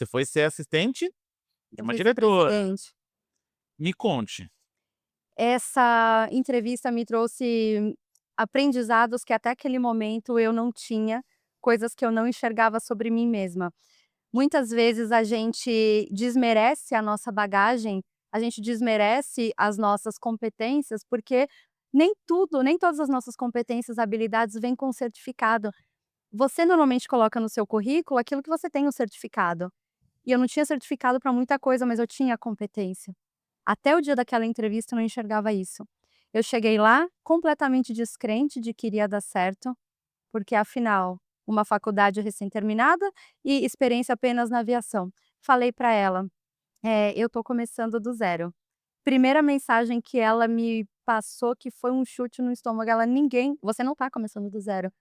Speaker 1: foi ser assistente de
Speaker 2: Do
Speaker 1: uma diretora.
Speaker 2: vice-presidente.
Speaker 1: Me conte.
Speaker 2: Essa entrevista me trouxe aprendizados que até aquele momento eu não tinha, coisas que eu não enxergava sobre mim mesma. Muitas vezes a gente desmerece a nossa bagagem, a gente desmerece as nossas competências, porque nem tudo, nem todas as nossas competências, habilidades vêm com certificado. Você normalmente coloca no seu currículo aquilo que você tem o certificado. E eu não tinha certificado para muita coisa, mas eu tinha competência. Até o dia daquela entrevista eu não enxergava isso. Eu cheguei lá completamente descrente de que iria dar certo, porque afinal, uma faculdade recém-terminada e experiência apenas na aviação. Falei para ela: eu estou começando do zero". Primeira mensagem que ela me passou, que foi um chute no estômago, ela: "Ninguém, você não está começando do zero.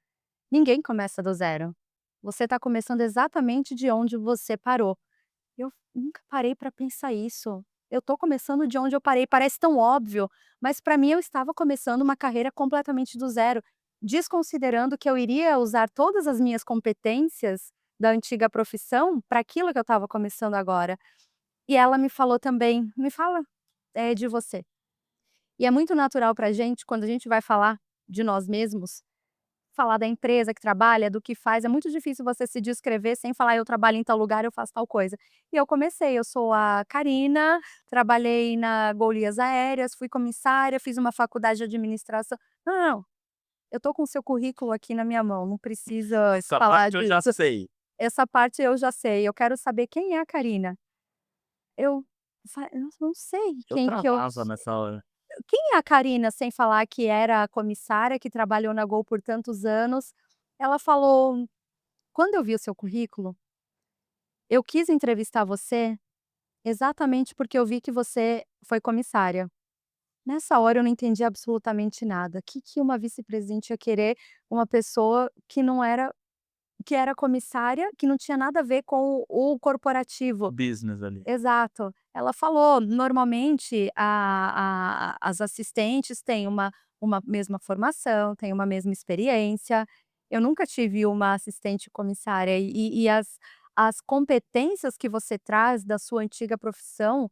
Speaker 2: Ninguém começa do zero. Você está começando exatamente de onde você parou". Eu nunca parei para pensar isso. Eu tô começando de onde eu parei, parece tão óbvio, mas para mim eu estava começando uma carreira completamente do zero, desconsiderando que eu iria usar todas as minhas competências da antiga profissão para aquilo que eu estava começando agora. E ela me falou também: "Me fala, de você". E é muito natural pra gente, quando a gente vai falar de nós mesmos, falar da empresa que trabalha, do que faz, é muito difícil você se descrever sem falar: "Eu trabalho em tal lugar, eu faço tal coisa". E eu comecei, eu sou a Carina, trabalhei na Gol Linhas Aéreas, fui comissária, fiz uma faculdade de administração. Não, não, não, eu tô com o seu currículo aqui na minha mão, não precisa
Speaker 1: Essa
Speaker 2: falar
Speaker 1: parte eu já
Speaker 2: disso.
Speaker 1: sei.
Speaker 2: Essa parte eu já sei, eu quero saber quem é a Carina. Eu não sei
Speaker 1: Eu
Speaker 2: quem que eu
Speaker 1: travava nessa hora.
Speaker 2: quem é a Carina, sem falar que era a comissária que trabalhou na Gol por tantos anos. Ela falou: "Quando eu vi o seu currículo, eu quis entrevistar você exatamente porque eu vi que você foi comissária". Nessa hora eu não entendi absolutamente nada. Que uma vice-presidente ia querer uma pessoa que não era que era comissária, que não tinha nada a ver com o corporativo.
Speaker 1: Business ali.
Speaker 2: Exato. Ela falou, normalmente as assistentes têm uma mesma formação, têm uma mesma experiência. Eu nunca tive uma assistente comissária e as competências que você traz da sua antiga profissão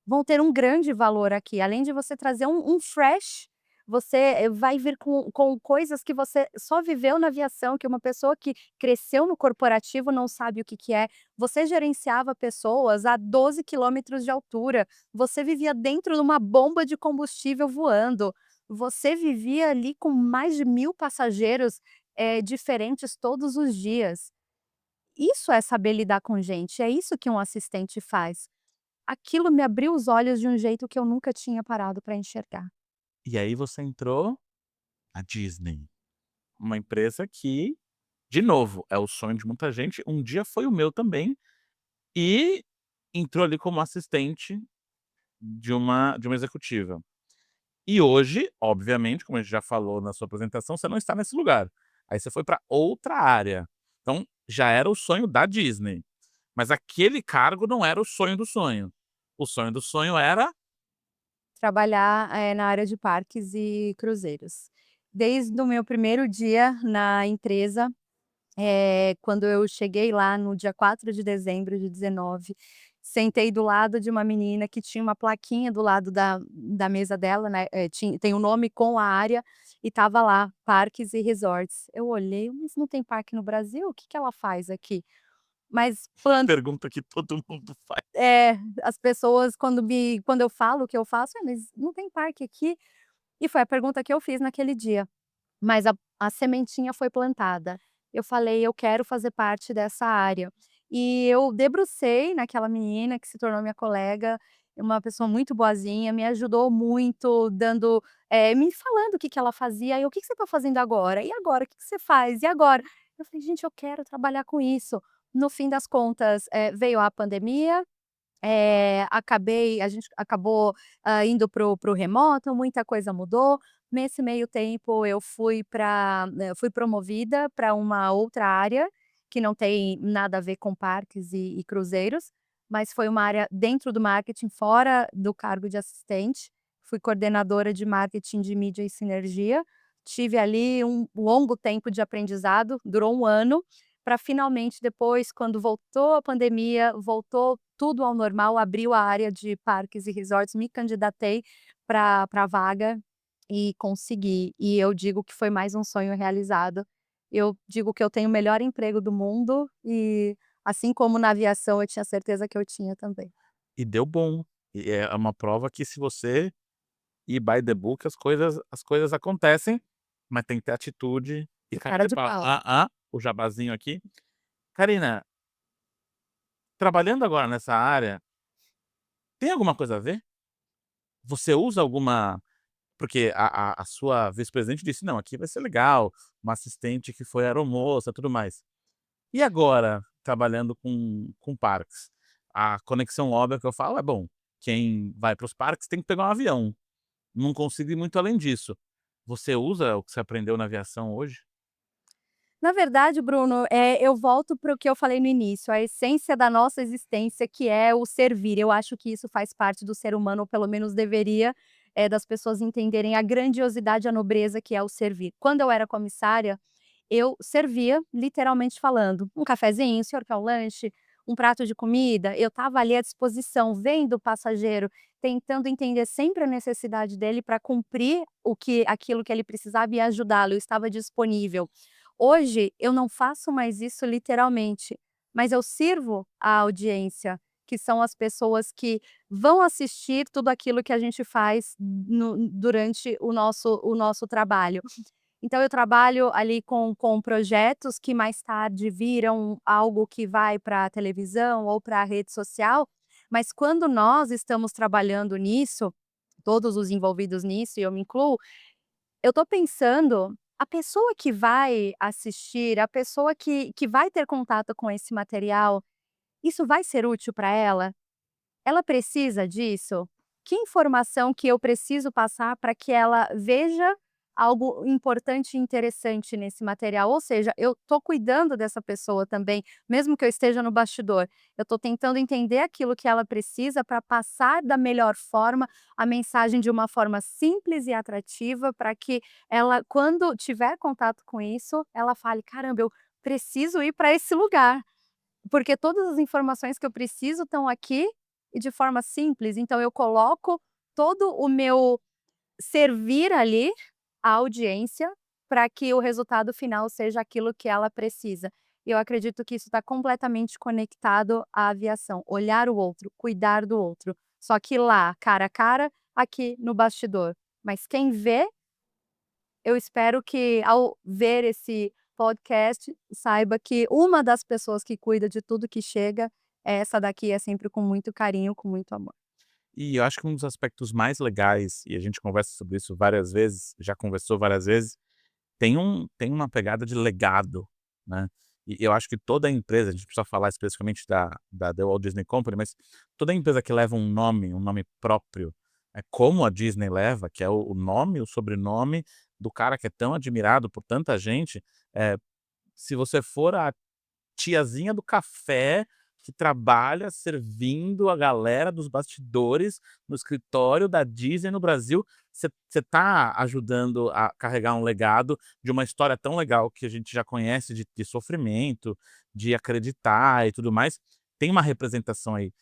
Speaker 2: vão ter um grande valor aqui, além de você trazer um fresh, você, vai vir com coisas que você só viveu na aviação, que uma pessoa que cresceu no corporativo não sabe o que que é. Você gerenciava pessoas a 12 quilômetros de altura, você vivia dentro de uma bomba de combustível voando, você vivia ali com mais de 1000 passageiros, diferentes todos os dias. Isso é saber lidar com gente, é isso que um assistente faz. Aquilo me abriu os olhos de um jeito que eu nunca tinha parado para enxergar.
Speaker 1: E aí você entrou na Disney, uma empresa que, de novo, é o sonho de muita gente, um dia foi o meu também, e entrou ali como assistente de uma executiva. E hoje, obviamente, como a gente já falou na sua apresentação, você não está nesse lugar. Aí você foi para outra área. Então, já era o sonho da Disney, mas aquele cargo não era o sonho do sonho. O sonho do sonho era
Speaker 2: Trabalhar, na área de parques e cruzeiros. Desde o meu primeiro dia na empresa, quando eu cheguei lá no dia 4 de dezembro de 19, sentei do lado de uma menina que tinha uma plaquinha do lado da mesa dela, né, tem o nome com a área, e estava lá, parques e resorts. Eu olhei: "Mas não tem parque no Brasil? O que que ela faz aqui?". Mas
Speaker 1: pergunta que todo mundo faz.
Speaker 2: as pessoas quando eu falo o que eu faço: mas não tem parque aqui?". E foi a pergunta que eu fiz naquele dia, mas a sementinha foi plantada. Eu falei: "Eu quero fazer parte dessa área". E eu debrucei naquela menina que se tornou minha colega, uma pessoa muito boazinha, me ajudou muito dando, me falando o que que ela fazia, e "O que que você está fazendo agora? E agora, o que que você faz? E agora?". Eu falei: "Gente, eu quero trabalhar com isso". No fim das contas, veio a pandemia, a gente acabou, indo para o remoto, muita coisa mudou. Nesse meio tempo eu fui promovida para uma outra área, que não tem nada a ver com parques e cruzeiros, mas foi uma área dentro do marketing, fora do cargo de assistente. Fui coordenadora de marketing de mídia e sinergia. Tive ali um longo tempo de aprendizado, durou um ano, para finalmente depois, quando voltou a pandemia, voltou tudo ao normal, abriu a área de parques e resorts, me candidatei para a vaga e consegui. E eu digo que foi mais um sonho realizado. Eu digo que eu tenho o melhor emprego do mundo e, assim como na aviação, eu tinha certeza que eu tinha também.
Speaker 1: E deu bom. E é uma prova que se você ir by the book, as coisas acontecem, mas tem que ter atitude e
Speaker 2: E
Speaker 1: cara
Speaker 2: cara
Speaker 1: de
Speaker 2: de
Speaker 1: pau.
Speaker 2: pau.
Speaker 1: O jabazinho aqui. Karina, trabalhando agora nessa área, tem alguma coisa a ver? Você usa alguma porque a sua vice-presidente disse: "Não, aqui vai ser legal, uma assistente que foi aeromoça, tudo mais". E agora, trabalhando com parques? A conexão óbvia que eu falo é: bom, quem vai para os parques tem que pegar um avião, não consigo ir muito além disso. Você usa o que você aprendeu na aviação hoje?
Speaker 2: Na verdade, Bruno, eu volto para o que eu falei no início, a essência da nossa existência, que é o servir. Eu acho que isso faz parte do ser humano, ou pelo menos deveria, das pessoas entenderem a grandiosidade, a nobreza que é o servir. Quando eu era comissária, eu servia, literalmente falando, um cafezinho, o senhor quer um lanche? um prato de comida, eu estava ali à disposição, vendo o passageiro, tentando entender sempre a necessidade dele para cumprir aquilo que ele precisava e ajudá-lo, eu estava disponível. Hoje eu não faço mais isso literalmente, mas eu sirvo a audiência, que são as pessoas que vão assistir tudo aquilo que a gente faz durante o nosso trabalho. Então eu trabalho ali com projetos que mais tarde viram algo que vai para a televisão ou para a rede social, mas quando nós estamos trabalhando nisso, todos os envolvidos nisso e eu me incluo, eu estou pensando, a pessoa que vai assistir, a pessoa que vai ter contato com esse material, isso vai ser útil para ela? Ela precisa disso? Que informação que eu preciso passar para que ela veja algo importante e interessante nesse material? Ou seja, eu estou cuidando dessa pessoa também, mesmo que eu esteja no bastidor. Eu estou tentando entender aquilo que ela precisa para passar da melhor forma a mensagem de uma forma simples e atrativa para que ela, quando tiver contato com isso, ela fale: "Caramba, eu preciso ir para esse lugar". Porque todas as informações que eu preciso estão aqui e de forma simples, então eu coloco todo o meu servir ali, à audiência, para que o resultado final seja aquilo que ela precisa. E eu acredito que isso está completamente conectado à aviação, olhar o outro, cuidar do outro. Só que lá, cara a cara, aqui no bastidor. Mas quem vê, eu espero que ao ver esse podcast, saiba que uma das pessoas que cuida de tudo que chega, é essa daqui, é sempre com muito carinho, com muito amor.
Speaker 1: E eu acho que um dos aspectos mais legais, e a gente conversa sobre isso várias vezes, já conversou várias vezes, tem uma pegada de legado, né. E eu acho que toda empresa, a gente precisa falar especificamente da The Walt Disney Company, mas toda empresa que leva um nome próprio, como a Disney leva, que é o nome, o sobrenome do cara que é tão admirado por tanta gente, eh, se você for a tiazinha do café que trabalha servindo a galera dos bastidores no escritório da Disney no Brasil, você tá ajudando a carregar um legado de uma história tão legal que a gente já conhece de sofrimento, de acreditar e tudo mais. Tem uma representação aí,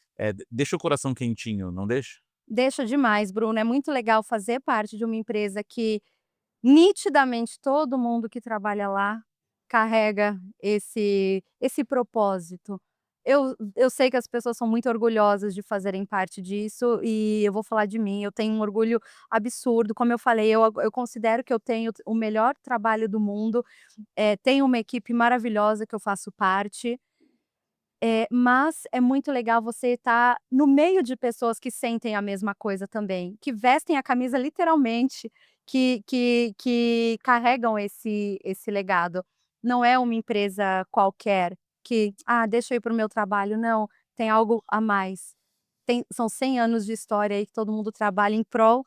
Speaker 1: deixa o coração quentinho, não deixa?
Speaker 2: Deixa demais, Bruno, é muito legal fazer parte de uma empresa que nitidamente todo mundo que trabalha lá carrega esse propósito. Eu sei que as pessoas são muito orgulhosas de fazerem parte disso e eu vou falar de mim, eu tenho um orgulho absurdo, como eu falei, eu considero que eu tenho o melhor trabalho do mundo, tenho uma equipe maravilhosa que eu faço parte, mas é muito legal você estar no meio de pessoas que sentem a mesma coisa também, que vestem a camisa literalmente, que carregam esse legado. Não é uma empresa qualquer que: "Ah, deixa eu ir para o meu trabalho", não, tem algo a mais. São 100 anos de história aí que todo mundo trabalha em prol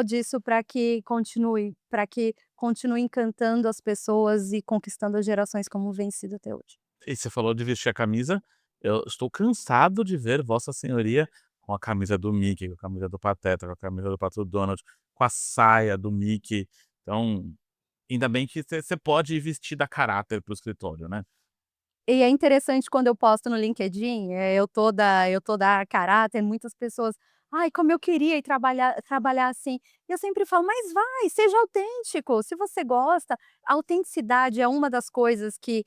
Speaker 2: disso, para que continue encantando as pessoas e conquistando as gerações como vem sido até hoje.
Speaker 1: E você falou de vestir a camisa, eu estou cansado de ver Vossa Senhoria com a camisa do Mickey, com a camisa do Pateta, com a camisa do Pato Donald, com a saia do Mickey. Então, ainda bem que você pode ir vestida a caráter para o escritório, né.
Speaker 2: E é interessante quando eu posto no LinkedIn, eu toda a caráter, muitas pessoas: "Ai, como eu queria ir trabalhar assim". E eu sempre falo: "Mas vai, seja autêntico, se você gosta". A autenticidade é uma das coisas que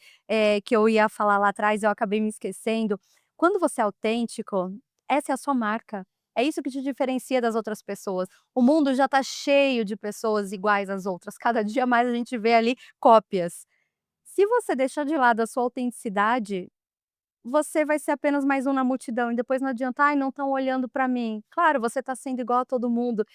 Speaker 2: eu ia falar lá atrás, eu acabei me esquecendo. Quando você é autêntico, essa é a sua marca. É isso que te diferencia das outras pessoas. O mundo já está cheio de pessoas iguais às outras, cada dia mais a gente vê ali cópias. Se você deixar de lado a sua autenticidade, você vai ser apenas mais um na multidão e depois não adianta: "Ai, não estão olhando para mim". Claro, você está sendo igual a todo mundo.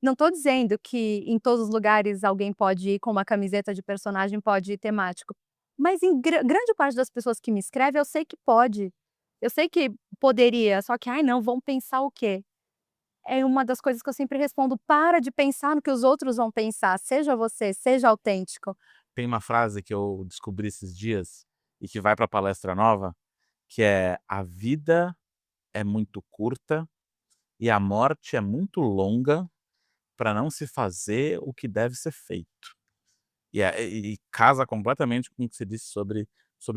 Speaker 2: Não estou dizendo que em todos os lugares alguém pode ir com uma camiseta de personagem, pode ir temático, mas em grande parte das pessoas que me escrevem, eu sei que pode. Eu sei que poderia, só que: "Ai, não, vão pensar o quê?". É uma das coisas que eu sempre respondo: "Para de pensar no que os outros vão pensar, seja você, seja autêntico".
Speaker 1: Tem uma frase que eu descobri esses dias, e que vai para a palestra nova, que é: "A vida é muito curta e a morte é muito longa para não se fazer o que deve ser feito". E casa completamente com o que você disse sobre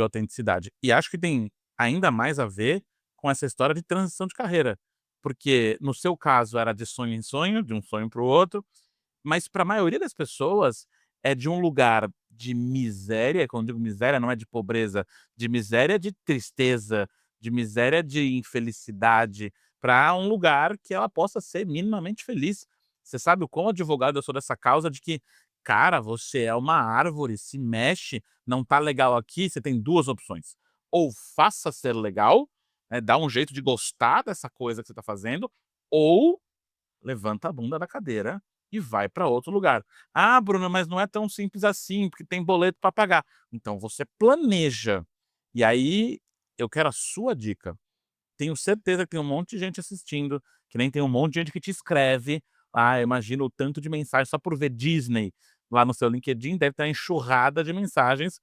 Speaker 1: autenticidade. E acho que tem ainda mais a ver com essa história de transição de carreira, porque no seu caso era de sonho em sonho, de um sonho para o outro, mas para a maioria das pessoas é de um lugar de miséria, quando digo miséria não é de pobreza, de miséria de tristeza, de miséria de infelicidade, para um lugar que ela possa ser minimamente feliz. Você sabe o quão advogado eu sou dessa causa de que, cara, você é uma árvore, se mexe, não tá legal aqui, você tem 2 opções: ou faça ser legal, né, dá um jeito de gostar dessa coisa que você tá fazendo, ou levanta a bunda da cadeira e vai para outro lugar. "Ah, Bruna, mas não é tão simples assim, porque tem boleto para pagar". Então você planeja. E aí, eu quero a sua dica. Tenho certeza que tem um monte de gente assistindo, que nem tem um monte de gente que te escreve. Ah, imagino o tanto de mensagem só por ver Disney lá no seu LinkedIn, deve ter uma enxurrada de mensagens.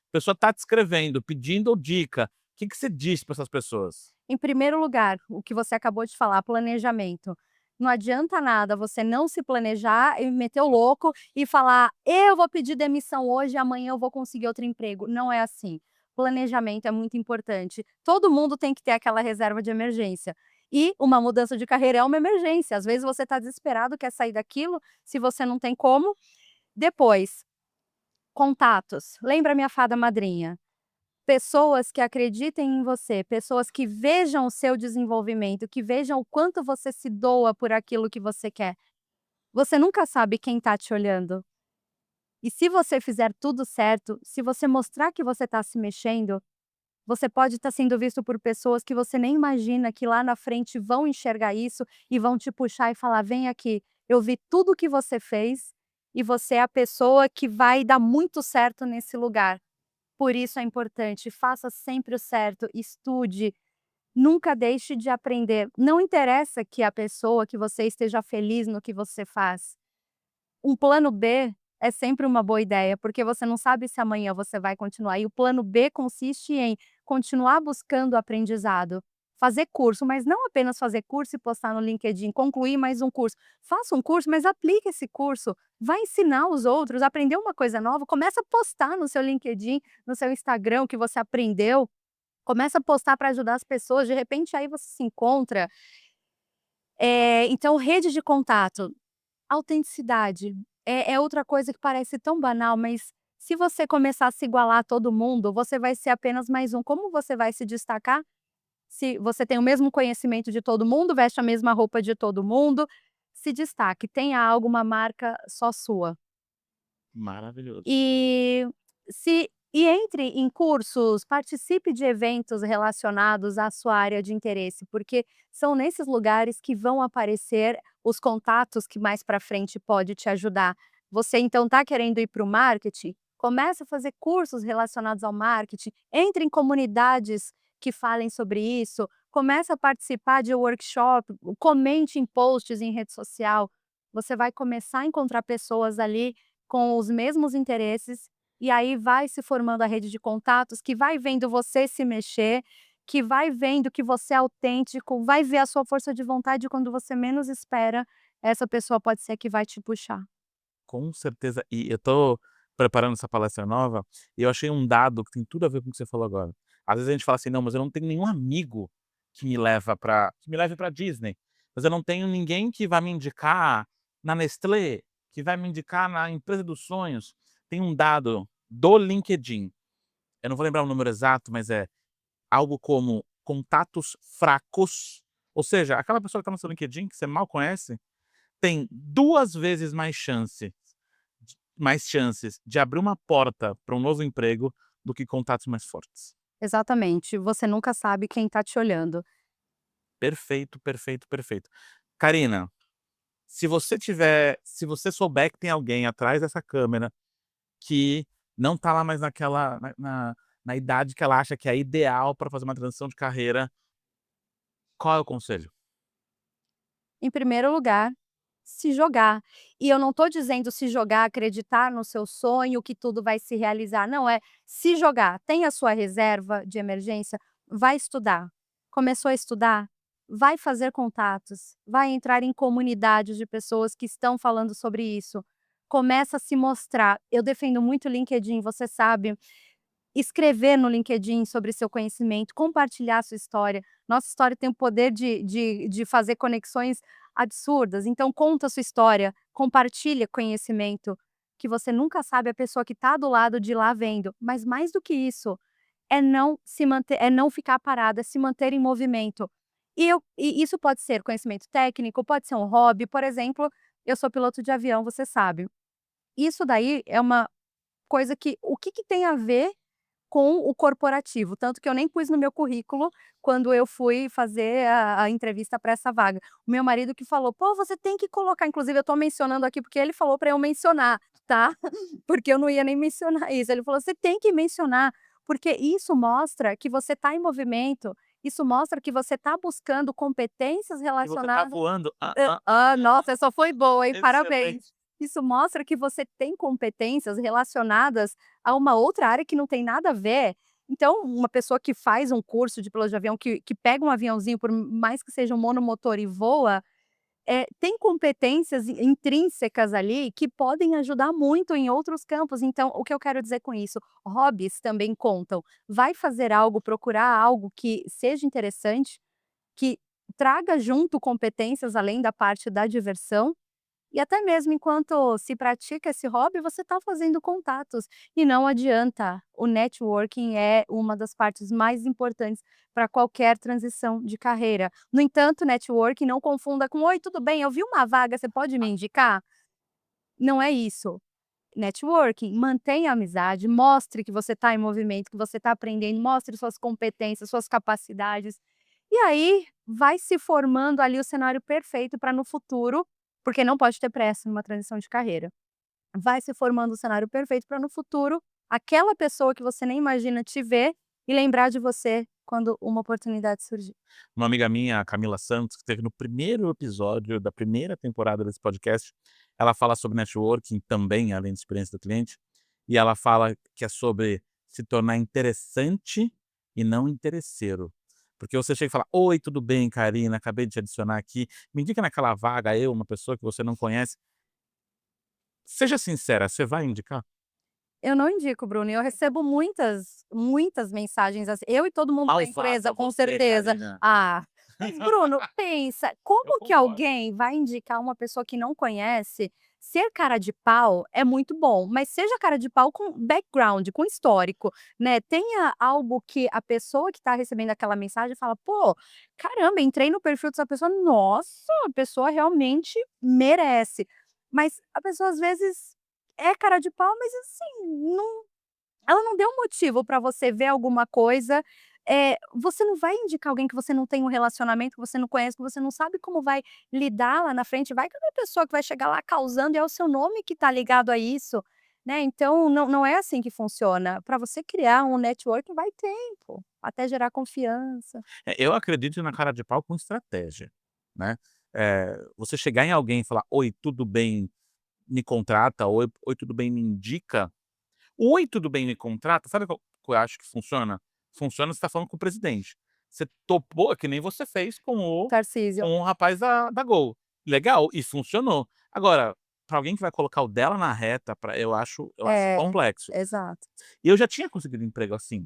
Speaker 1: A pessoa tá te escrevendo, pedindo dica. O que que você diz para essas pessoas?
Speaker 2: Em primeiro lugar, o que você acabou de falar, planejamento. Não adianta nada você não se planejar e meter o louco e falar: "Eu vou pedir demissão hoje e amanhã eu vou conseguir outro emprego". Não é assim. Planejamento é muito importante. Todo mundo tem que ter aquela reserva de emergência. E uma mudança de carreira é uma emergência. Às vezes você está desesperado, quer sair daquilo, se você não tem como. Depois, contatos. Lembra minha fada madrinha? Pessoas que acreditem em você, pessoas que vejam o seu desenvolvimento, que vejam o quanto você se doa por aquilo que você quer. Você nunca sabe quem está te olhando. E se você fizer tudo certo, se você mostrar que você está se mexendo, você pode estar sendo visto por pessoas que você nem imagina que lá na frente vão enxergar isso e vão te puxar e falar: "Vem aqui, eu vi tudo que você fez e você é a pessoa que vai dar muito certo nesse lugar". Por isso é importante, faça sempre o certo, estude, nunca deixe de aprender. Não interessa que a pessoa, que você esteja feliz no que você faz. Um plano B é sempre uma boa ideia, porque você não sabe se amanhã você vai continuar. E o plano B consiste em continuar buscando aprendizado, fazer curso, mas não apenas fazer curso e postar no LinkedIn, concluir mais um curso. Faça um curso, mas aplique esse curso. Vai ensinar os outros, aprender uma coisa nova, começa a postar no seu LinkedIn, no seu Instagram o que você aprendeu. Começa a postar para ajudar as pessoas, de repente aí você se encontra. Então rede de contato. Autenticidade é outra coisa que parece tão banal, mas se você começar a se igualar a todo mundo, você vai ser apenas mais um. Como você vai se destacar? Se você tem o mesmo conhecimento de todo mundo, veste a mesma roupa de todo mundo, se destaque, tenha algo, uma marca só sua.
Speaker 1: Maravilhoso.
Speaker 2: E entre em cursos, participe de eventos relacionados à sua área de interesse, porque são nesses lugares que vão aparecer os contatos que mais para frente pode te ajudar. Você então está querendo ir para o marketing? Comece a fazer cursos relacionados ao marketing, entre em comunidades que falem sobre isso, comece a participar de workshop, comente em posts em rede social. Você vai começar a encontrar pessoas ali com os mesmos interesses, e aí vai se formando a rede de contatos que vai vendo você se mexer, que vai vendo que você é autêntico, vai ver a sua força de vontade quando você menos espera, essa pessoa pode ser que vai te puxar.
Speaker 1: Com certeza. E eu tô preparando essa palestra nova, e eu achei um dado que tem tudo a ver com o que você falou agora. Às vezes a gente fala assim: "Não, mas eu não tenho nenhum amigo que me leve pra Disney, mas eu não tenho ninguém que vai me indicar na Nestlé, que vai me indicar na empresa dos sonhos". Tem um dado do LinkedIn, eu não vou lembrar o número exato, mas é algo como contatos fracos, ou seja, aquela pessoa que tá no seu LinkedIn, que você mal conhece, tem 2 vezes mais chances de abrir uma porta para um novo emprego do que contatos mais fortes.
Speaker 2: Exatamente, você nunca sabe quem está te olhando.
Speaker 1: Perfeito, perfeito, perfeito. Karina, se você souber que tem alguém atrás dessa câmera que não tá lá mais naquela na idade que ela acha que é ideal para fazer uma transição de carreira, qual é o conselho?
Speaker 2: Em primeiro lugar, se jogar. E eu não estou dizendo se jogar, acreditar no seu sonho, que tudo vai se realizar, não, é se jogar. Tem a sua reserva de emergência, vai estudar. Começou a estudar? Vai fazer contatos, vai entrar em comunidades de pessoas que estão falando sobre isso. Começa a se mostrar. Eu defendo muito o LinkedIn, você sabe. escrever no LinkedIn sobre seu conhecimento, compartilhar sua história. Nossa história tem o poder de fazer conexões absurdas, então conta a sua história, compartilha conhecimento, que você nunca sabe a pessoa que está do lado de lá vendo. Mas mais do que isso, é não ficar parada, é se manter em movimento. E isso pode ser conhecimento técnico, pode ser um hobby, por exemplo, eu sou piloto de avião, você sabe. Isso daí é uma coisa que o que que tem a ver com o corporativo? Tanto que eu nem pus no meu currículo quando eu fui fazer a entrevista para essa vaga. O meu marido que falou: "Pô, você tem que colocar", inclusive eu estou mencionando aqui, porque ele falou para eu mencionar, tá, porque eu não ia nem mencionar isso. Ele falou: "Você tem que mencionar, porque isso mostra que você está em movimento, isso mostra que você está buscando competências
Speaker 1: E você tá
Speaker 2: relacionadas".
Speaker 1: voando.
Speaker 2: Nossa, essa foi boa, hein, parabéns.
Speaker 1: Excelente.
Speaker 2: Isso mostra que você tem competências relacionadas a uma outra área que não tem nada a ver. Então, uma pessoa que faz um curso de piloto de avião, que pega um aviãozinho, por mais que seja um monomotor e voa, tem competências intrínsecas ali que podem ajudar muito em outros campos. Então, o que eu quero dizer com isso? Hobbies também contam. Vai fazer algo, procurar algo que seja interessante, que traga junto competências além da parte da diversão, e até mesmo enquanto se pratica esse hobby, você está fazendo contatos, e não adianta, o networking é uma das partes mais importantes para qualquer transição de carreira. No entanto, networking não confunda com: "Oi, tudo bem? Eu vi uma vaga, você pode me indicar?". Não é isso. Networking, mantenha a amizade, mostre que você está em movimento, que você está aprendendo, mostre suas competências, suas capacidades. E aí, vai se formando ali o cenário perfeito para no futuro, porque não pode ter pressa numa transição de carreira. Vai se formando o cenário perfeito para no futuro, aquela pessoa que você nem imagina te ver e lembrar de você quando uma oportunidade surgir.
Speaker 1: Uma amiga minha, a Camila Santos, que esteve no primeiro episódio da primeira temporada desse podcast, ela fala sobre networking também, além da experiência do cliente, e ela fala que é sobre se tornar interessante e não interesseiro. Porque você chega e fala: "Oi, tudo bem, Karina, acabei de te adicionar aqui, me indica naquela vaga eu, uma pessoa que você não conhece". Seja sincera, você vai indicar?
Speaker 2: Eu não indico, Bruno, e eu recebo muitas mensagens assim, eu e todo mundo da
Speaker 1: Malvada
Speaker 2: empresa, com
Speaker 1: você,
Speaker 2: certeza.
Speaker 1: Karina.
Speaker 2: Mas Bruno, pensa,
Speaker 1: Eu
Speaker 2: como que
Speaker 1: concordo.
Speaker 2: alguém vai indicar uma pessoa que não conhece? Ser cara de pau é muito bom, mas seja cara de pau com background, com histórico, né, tenha algo que a pessoa que está recebendo aquela mensagem fala: "Pô, caramba, entrei no perfil dessa pessoa, nossa, a pessoa realmente merece". Mas a pessoa às vezes é cara de pau, mas assim, ela não deu motivo para você ver alguma coisa, você não vai indicar alguém que você não tem um relacionamento, que você não conhece, que você não sabe como vai lidar lá na frente, vai que é uma pessoa que vai chegar lá causando e é o seu nome que está ligado a isso, né, então não é assim que funciona. Para você criar um networking vai tempo, até gerar confiança.
Speaker 1: Eu acredito na cara de pau com estratégia, né. Você chegar em alguém e falar: "Oi, tudo bem, me contrata", "Oi, tudo bem, me indica". O "Oi, tudo bem, me contrata", sabe qual que eu acho que funciona? Funciona você tá falando com o presidente. Você topou, que nem você fez
Speaker 2: Tarcísio.
Speaker 1: com o rapaz da Gol. Legal, e funcionou. Agora, pra alguém que vai colocar o dela na reta, eu acho
Speaker 2: É,
Speaker 1: complexo.
Speaker 2: exato.
Speaker 1: E eu já tinha conseguido emprego assim.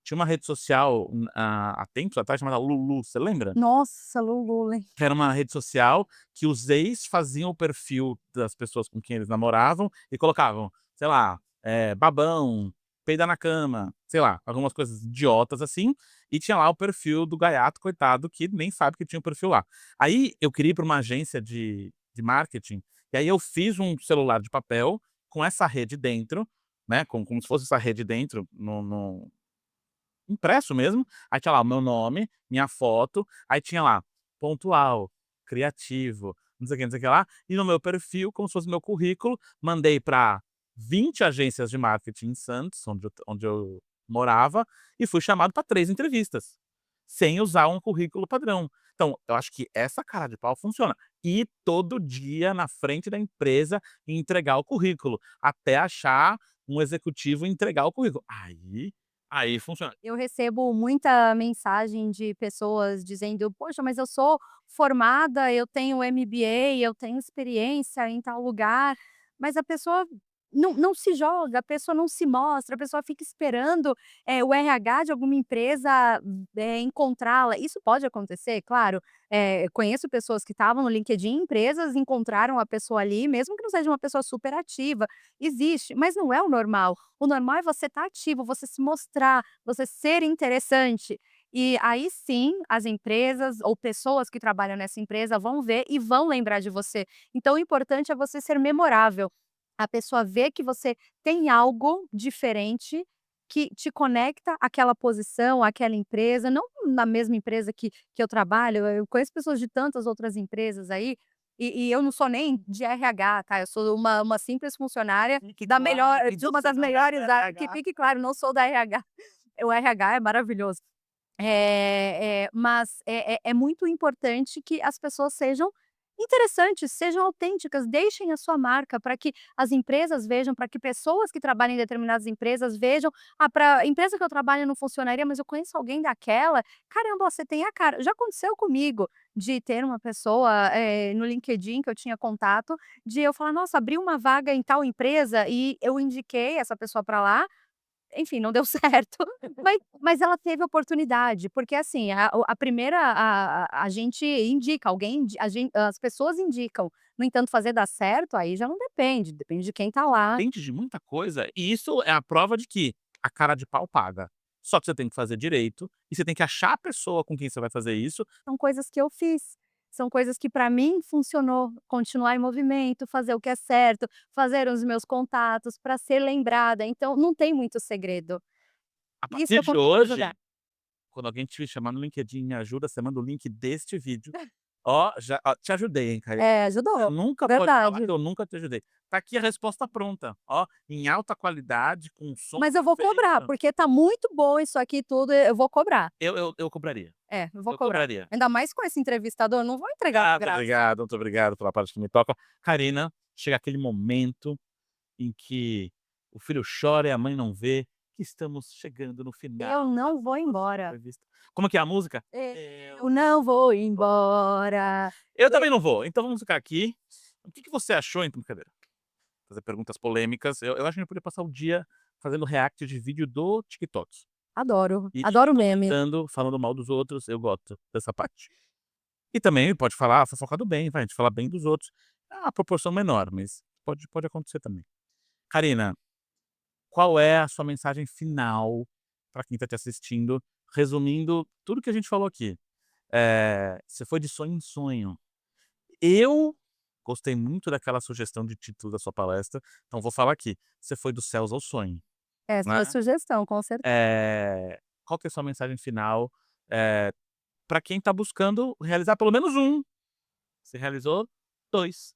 Speaker 1: Tinha uma rede social, há tempos atrás chamada Lulu, você lembra?
Speaker 2: Nossa, Lulu, hein.
Speaker 1: Que era uma rede social que os ex faziam o perfil das pessoas com quem eles namoravam e colocavam, sei lá, babão, peidar na cama, sei lá, algumas coisas idiotas assim, e tinha lá o perfil do gaiato, coitado, que nem sabe que tinha o perfil lá. Aí eu queria ir pra uma agência de marketing, e aí eu fiz um celular de papel com essa rede dentro, né, como se fosse essa rede dentro no impresso mesmo, aí tinha lá o meu nome, minha foto, aí tinha lá, pontual, criativo, não sei o que, não sei o que lá, e no meu perfil, como se fosse meu currículo, mandei para 20 agências de marketing em Santos, onde eu morava, e fui chamado para 3 entrevistas, sem usar um currículo padrão. Então, eu acho que essa cara de pau funciona. Ir todo dia na frente da empresa e entregar o currículo, até achar um executivo e entregar o currículo. Aí funciona.
Speaker 2: Eu recebo muita mensagem de pessoas dizendo: "Poxa, mas eu sou formada, eu tenho MBA, eu tenho experiência em tal lugar", mas a pessoa não se joga, a pessoa não se mostra, a pessoa fica esperando, o RH de alguma empresa, encontrá-la. Isso pode acontecer, claro, conheço pessoas que estavam no LinkedIn, empresas encontraram a pessoa ali, mesmo que não seja uma pessoa super ativa, existe, mas não é o normal. O normal é você estar ativo, você se mostrar, você ser interessante. E aí sim, as empresas ou pessoas que trabalham nessa empresa vão ver e vão lembrar de você. Então o importante é você ser memorável. A pessoa vê que você tem algo diferente que te conecta àquela posição, àquela empresa, não na mesma empresa que eu trabalho, eu conheço pessoas de tantas outras empresas aí, e eu não sou nem de RH, tá, eu sou uma simples funcionária
Speaker 1: Fique
Speaker 2: da
Speaker 1: claro
Speaker 2: melhor
Speaker 1: que
Speaker 2: de uma
Speaker 1: você
Speaker 2: das
Speaker 1: não é
Speaker 2: melhores
Speaker 1: do
Speaker 2: da que
Speaker 1: RH.
Speaker 2: fique claro, não sou da RH. O RH é maravilhoso. Mas é muito importante que as pessoas sejam interessantes, sejam autênticas, deixem a sua marca para que as empresas vejam, para que pessoas que trabalham em determinadas empresas vejam: "Ah, pra a empresa que eu trabalho não funcionaria, mas eu conheço alguém daquela, caramba, você tem a cara". Já aconteceu comigo de ter uma pessoa, no LinkedIn que eu tinha contato, de eu falar: "Nossa, abriu uma vaga em tal empresa", e eu indiquei essa pessoa para lá, enfim, não deu certo, mas ela teve oportunidade, porque assim, a primeira a gente indica, alguém indi a gen as pessoas indicam, no entanto fazer dar certo, aí já não depende, depende de quem tá lá.
Speaker 1: Depende de muita coisa, e isso é a prova de que a cara de pau paga. Só que você tem que fazer direito, e você tem que achar a pessoa com quem você vai fazer isso.
Speaker 2: São coisas que eu fiz, são coisas que para mim funcionou, continuar em movimento, fazer o que é certo, fazer os meus contatos para ser lembrada, então não tem muito segredo.
Speaker 1: A
Speaker 2: Isso
Speaker 1: partir
Speaker 2: eu
Speaker 1: de
Speaker 2: consigo ajudar.
Speaker 1: hoje, quando alguém te chamar no LinkedIn, me ajuda, você manda o link deste vídeo. Ó, já ó, te ajudei, hein, Caio.
Speaker 2: É,
Speaker 1: Você
Speaker 2: ajudou,
Speaker 1: nunca pode falar que
Speaker 2: verdade.
Speaker 1: eu nunca te ajudei. Tá aqui a resposta pronta, ó, em alta qualidade, com som
Speaker 2: Mas eu vou cobrar,
Speaker 1: perfeito.
Speaker 2: porque tá muito bom isso aqui tudo, eu vou cobrar.
Speaker 1: Eu cobraria,
Speaker 2: Eu vou
Speaker 1: eu
Speaker 2: cobrar.
Speaker 1: cobraria.
Speaker 2: Ainda mais com esse entrevistador, não vou entregar de graça.
Speaker 1: Muito obrigado pela parte que me toca. Carina, chega aquele momento em que o filho chora e a mãe não vê, que estamos chegando no final
Speaker 2: Eu não vou
Speaker 1: da nossa
Speaker 2: embora.
Speaker 1: entrevista. Como que é a música?
Speaker 2: Eu não vou embora.
Speaker 1: Eu também não vou, então vamos ficar aqui. O que você achou então, brincadeira, fazer perguntas polêmicas, eu acho que a gente podia passar o dia fazendo react de vídeo do TikTok.
Speaker 2: Adoro,
Speaker 1: E
Speaker 2: adoro meme.
Speaker 1: comentando, falando mal dos outros, eu gosto dessa parte. E também pode falar a fofoca do bem, vai, a gente falar bem dos outros. É uma proporção menor, mas pode acontecer também. Karina, qual é a sua mensagem final para quem está te assistindo, resumindo tudo que a gente falou aqui? Você foi de sonho em sonho. Eu gostei muito daquela sugestão de título da sua palestra, então vou falar aqui, você foi dos céus ao sonho,
Speaker 2: Essa foi a
Speaker 1: né.
Speaker 2: sugestão, com certeza.
Speaker 1: Qual que é a sua mensagem final, para quem está buscando realizar pelo menos um? Você realizou 2.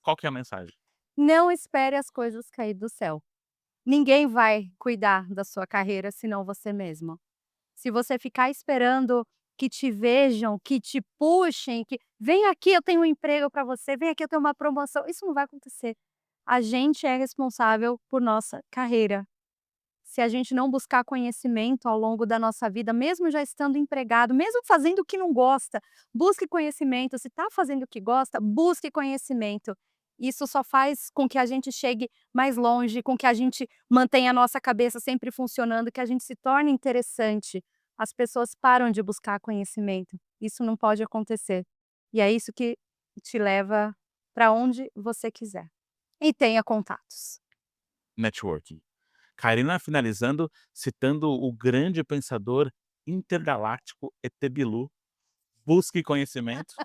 Speaker 1: Qual que é a mensagem?
Speaker 2: Não espere as coisas cair do céu. Ninguém vai cuidar da sua carreira senão você mesmo. Se você ficar esperando que te vejam, que te puxem, que "vem aqui, eu tenho um emprego para você, vem aqui, eu tenho uma promoção", isso não vai acontecer. A gente é responsável por nossa carreira. Se a gente não buscar conhecimento ao longo da nossa vida, mesmo já estando empregado, mesmo fazendo o que não gosta, busque conhecimento. Se está fazendo o que gosta, busque conhecimento. Isso só faz com que a gente chegue mais longe, com que a gente mantenha a nossa cabeça sempre funcionando, que a gente se torne interessante. As pessoas param de buscar conhecimento. Isso não pode acontecer. E é isso que te leva para onde você quiser. E tenha contatos.
Speaker 1: Networking. Karina finalizando, citando o grande pensador intergaláctico ET Bilu, busque conhecimento,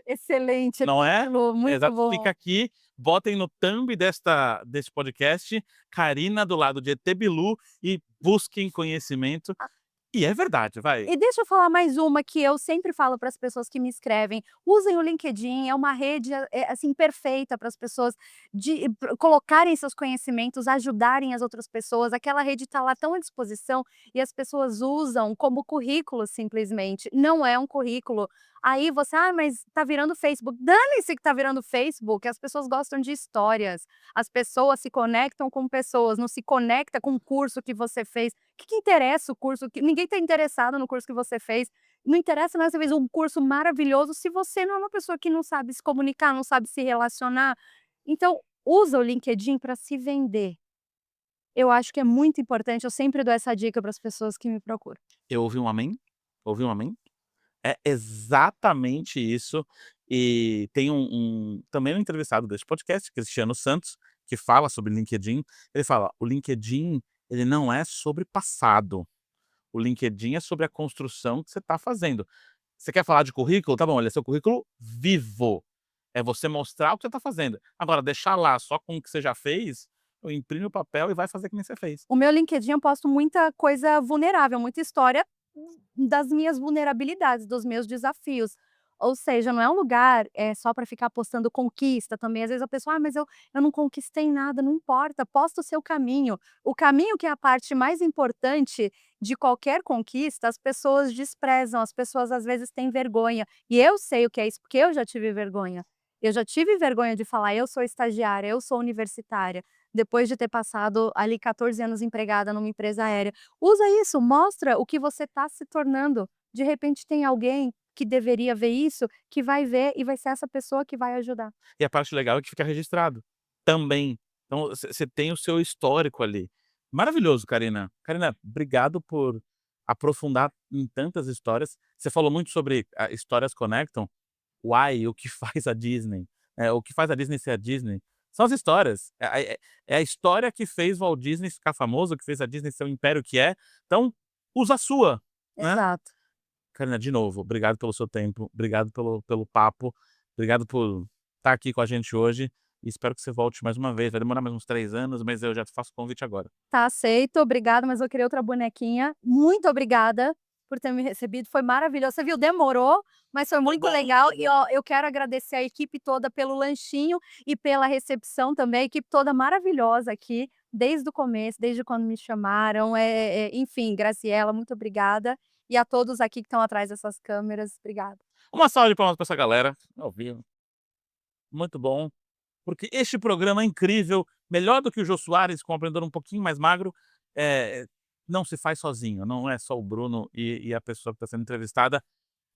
Speaker 2: Excelente,
Speaker 1: não é?
Speaker 2: Lu, muito
Speaker 1: Exato,
Speaker 2: bom.
Speaker 1: fica aqui, botem no thumb deste podcast, Karina do lado de ET Bilu e busquem conhecimento. E é verdade, vai.
Speaker 2: E deixa eu falar mais uma que eu sempre falo para as pessoas que me escrevem: usem o LinkedIn, é uma rede, assim, perfeita para as pessoas colocarem seus conhecimentos, ajudarem as outras pessoas. Aquela rede está lá tão à disposição e as pessoas usam como currículo simplesmente. Não é um currículo. Aí você: "Ah, mas está virando Facebook". Dane-se que está virando Facebook, as pessoas gostam de histórias, as pessoas se conectam com pessoas, não se conecta com o curso que você fez. Que interessa o curso que ninguém está interessado no curso que você fez, não interessa nada, você fez um curso maravilhoso se você não é uma pessoa que não sabe se comunicar, não sabe se relacionar. Então, usa o LinkedIn para se vender. Eu acho que é muito importante, eu sempre dou essa dica para as pessoas que me procuram.
Speaker 1: Eu ouvi um amém, ouvi um amém. É exatamente isso. E tem também um entrevistado desse podcast, Cristiano Santos, que fala sobre LinkedIn. Ele fala: "O LinkedIn, ele não é sobre passado. O LinkedIn é sobre a construção que você está fazendo. Você quer falar de currículo? Tá bom, ele é seu currículo vivo. É você mostrar o que você está fazendo. Agora deixar lá só com o que você já fez, eu imprime o papel e vai fazer que nem você fez".
Speaker 2: O meu LinkedIn eu posto muita coisa vulnerável, muita história das minhas vulnerabilidades, dos meus desafios. Ou seja, não é um lugar, só para ficar postando conquista também. Às vezes a pessoa: "Ah, mas eu não conquistei nada", não importa, posta o seu caminho. O caminho que é a parte mais importante de qualquer conquista, as pessoas desprezam, as pessoas às vezes têm vergonha. E eu sei o que é isso, porque eu já tive vergonha. Eu já tive vergonha de falar: "Eu sou estagiária, eu sou universitária", depois de ter passado ali 14 anos empregada numa empresa aérea. Usa isso, mostra o que você está se tornando. De repente tem alguém que deveria ver isso, que vai ver e vai ser essa pessoa que vai ajudar.
Speaker 1: E a parte legal é que fica registrado, também. Então você tem o seu histórico ali. Maravilhoso, Karina. Karina, obrigado por aprofundar em tantas histórias. Você falou muito sobre histórias conectam. O que faz a Disney, o que faz a Disney ser a Disney, são as histórias. É a história que fez Walt Disney ficar famoso, que fez a Disney ser o império que é. Então, usa a sua, né.
Speaker 2: Exato.
Speaker 1: Karina, de novo, obrigado pelo seu tempo, obrigado pelo papo, obrigado por estar aqui com a gente hoje e espero que você volte mais uma vez. Vai demorar mais uns 3 anos, mas eu já te faço o convite agora.
Speaker 2: Tá aceito, obrigada, mas eu queria outra bonequinha. Muito obrigada por ter me recebido, foi maravilhoso. Você viu, demorou, mas foi muito
Speaker 1: bom.
Speaker 2: legal. E ó, eu quero agradecer a equipe toda pelo lanchinho e pela recepção também, a equipe toda maravilhosa aqui, desde o começo, desde quando me chamaram. Enfim, Graciela, muito obrigada. E a todos aqui que estão atrás dessas câmeras, obrigada.
Speaker 1: Uma salva de palmas para essa galera, ao vivo, muito bom. Porque este programa é incrível, melhor do que o Jô Soares com o Empreendedor um pouquinho mais magro, não se faz sozinho, não é só o Bruno e a pessoa que está sendo entrevistada.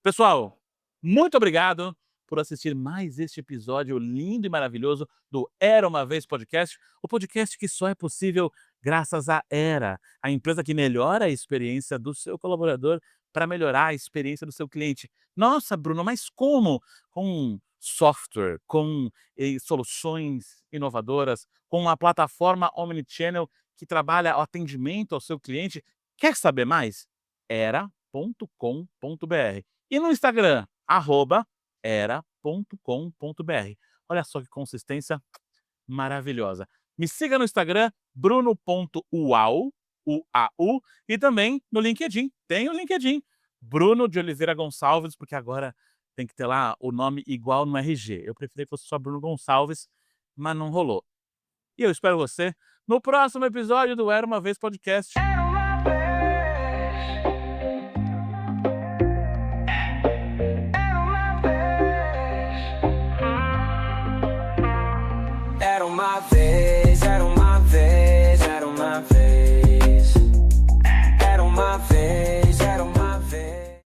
Speaker 1: Pessoal, muito obrigado por assistir mais este episódio lindo e maravilhoso do Era Uma Vez Podcast, o podcast que só é possível graças à Era, a empresa que melhora a experiência do seu colaborador para melhorar a experiência do seu cliente. Nossa, Bruno, mas como? Com software, com soluções inovadoras, com uma plataforma omnichannel que trabalha o atendimento ao seu cliente. Quer saber mais? Era.com.br. E no Instagram, @era.com.br. Olha só que consistência maravilhosa. Me siga no Instagram, bruno.uau, UAU, e também no LinkedIn. Tem o LinkedIn, Bruno de Oliveira Gonçalves, porque agora tem que ter lá o nome igual no RG. Eu preferi que fosse só Bruno Gonçalves, mas não rolou. E eu espero você no próximo episódio do Era Uma Vez Podcast.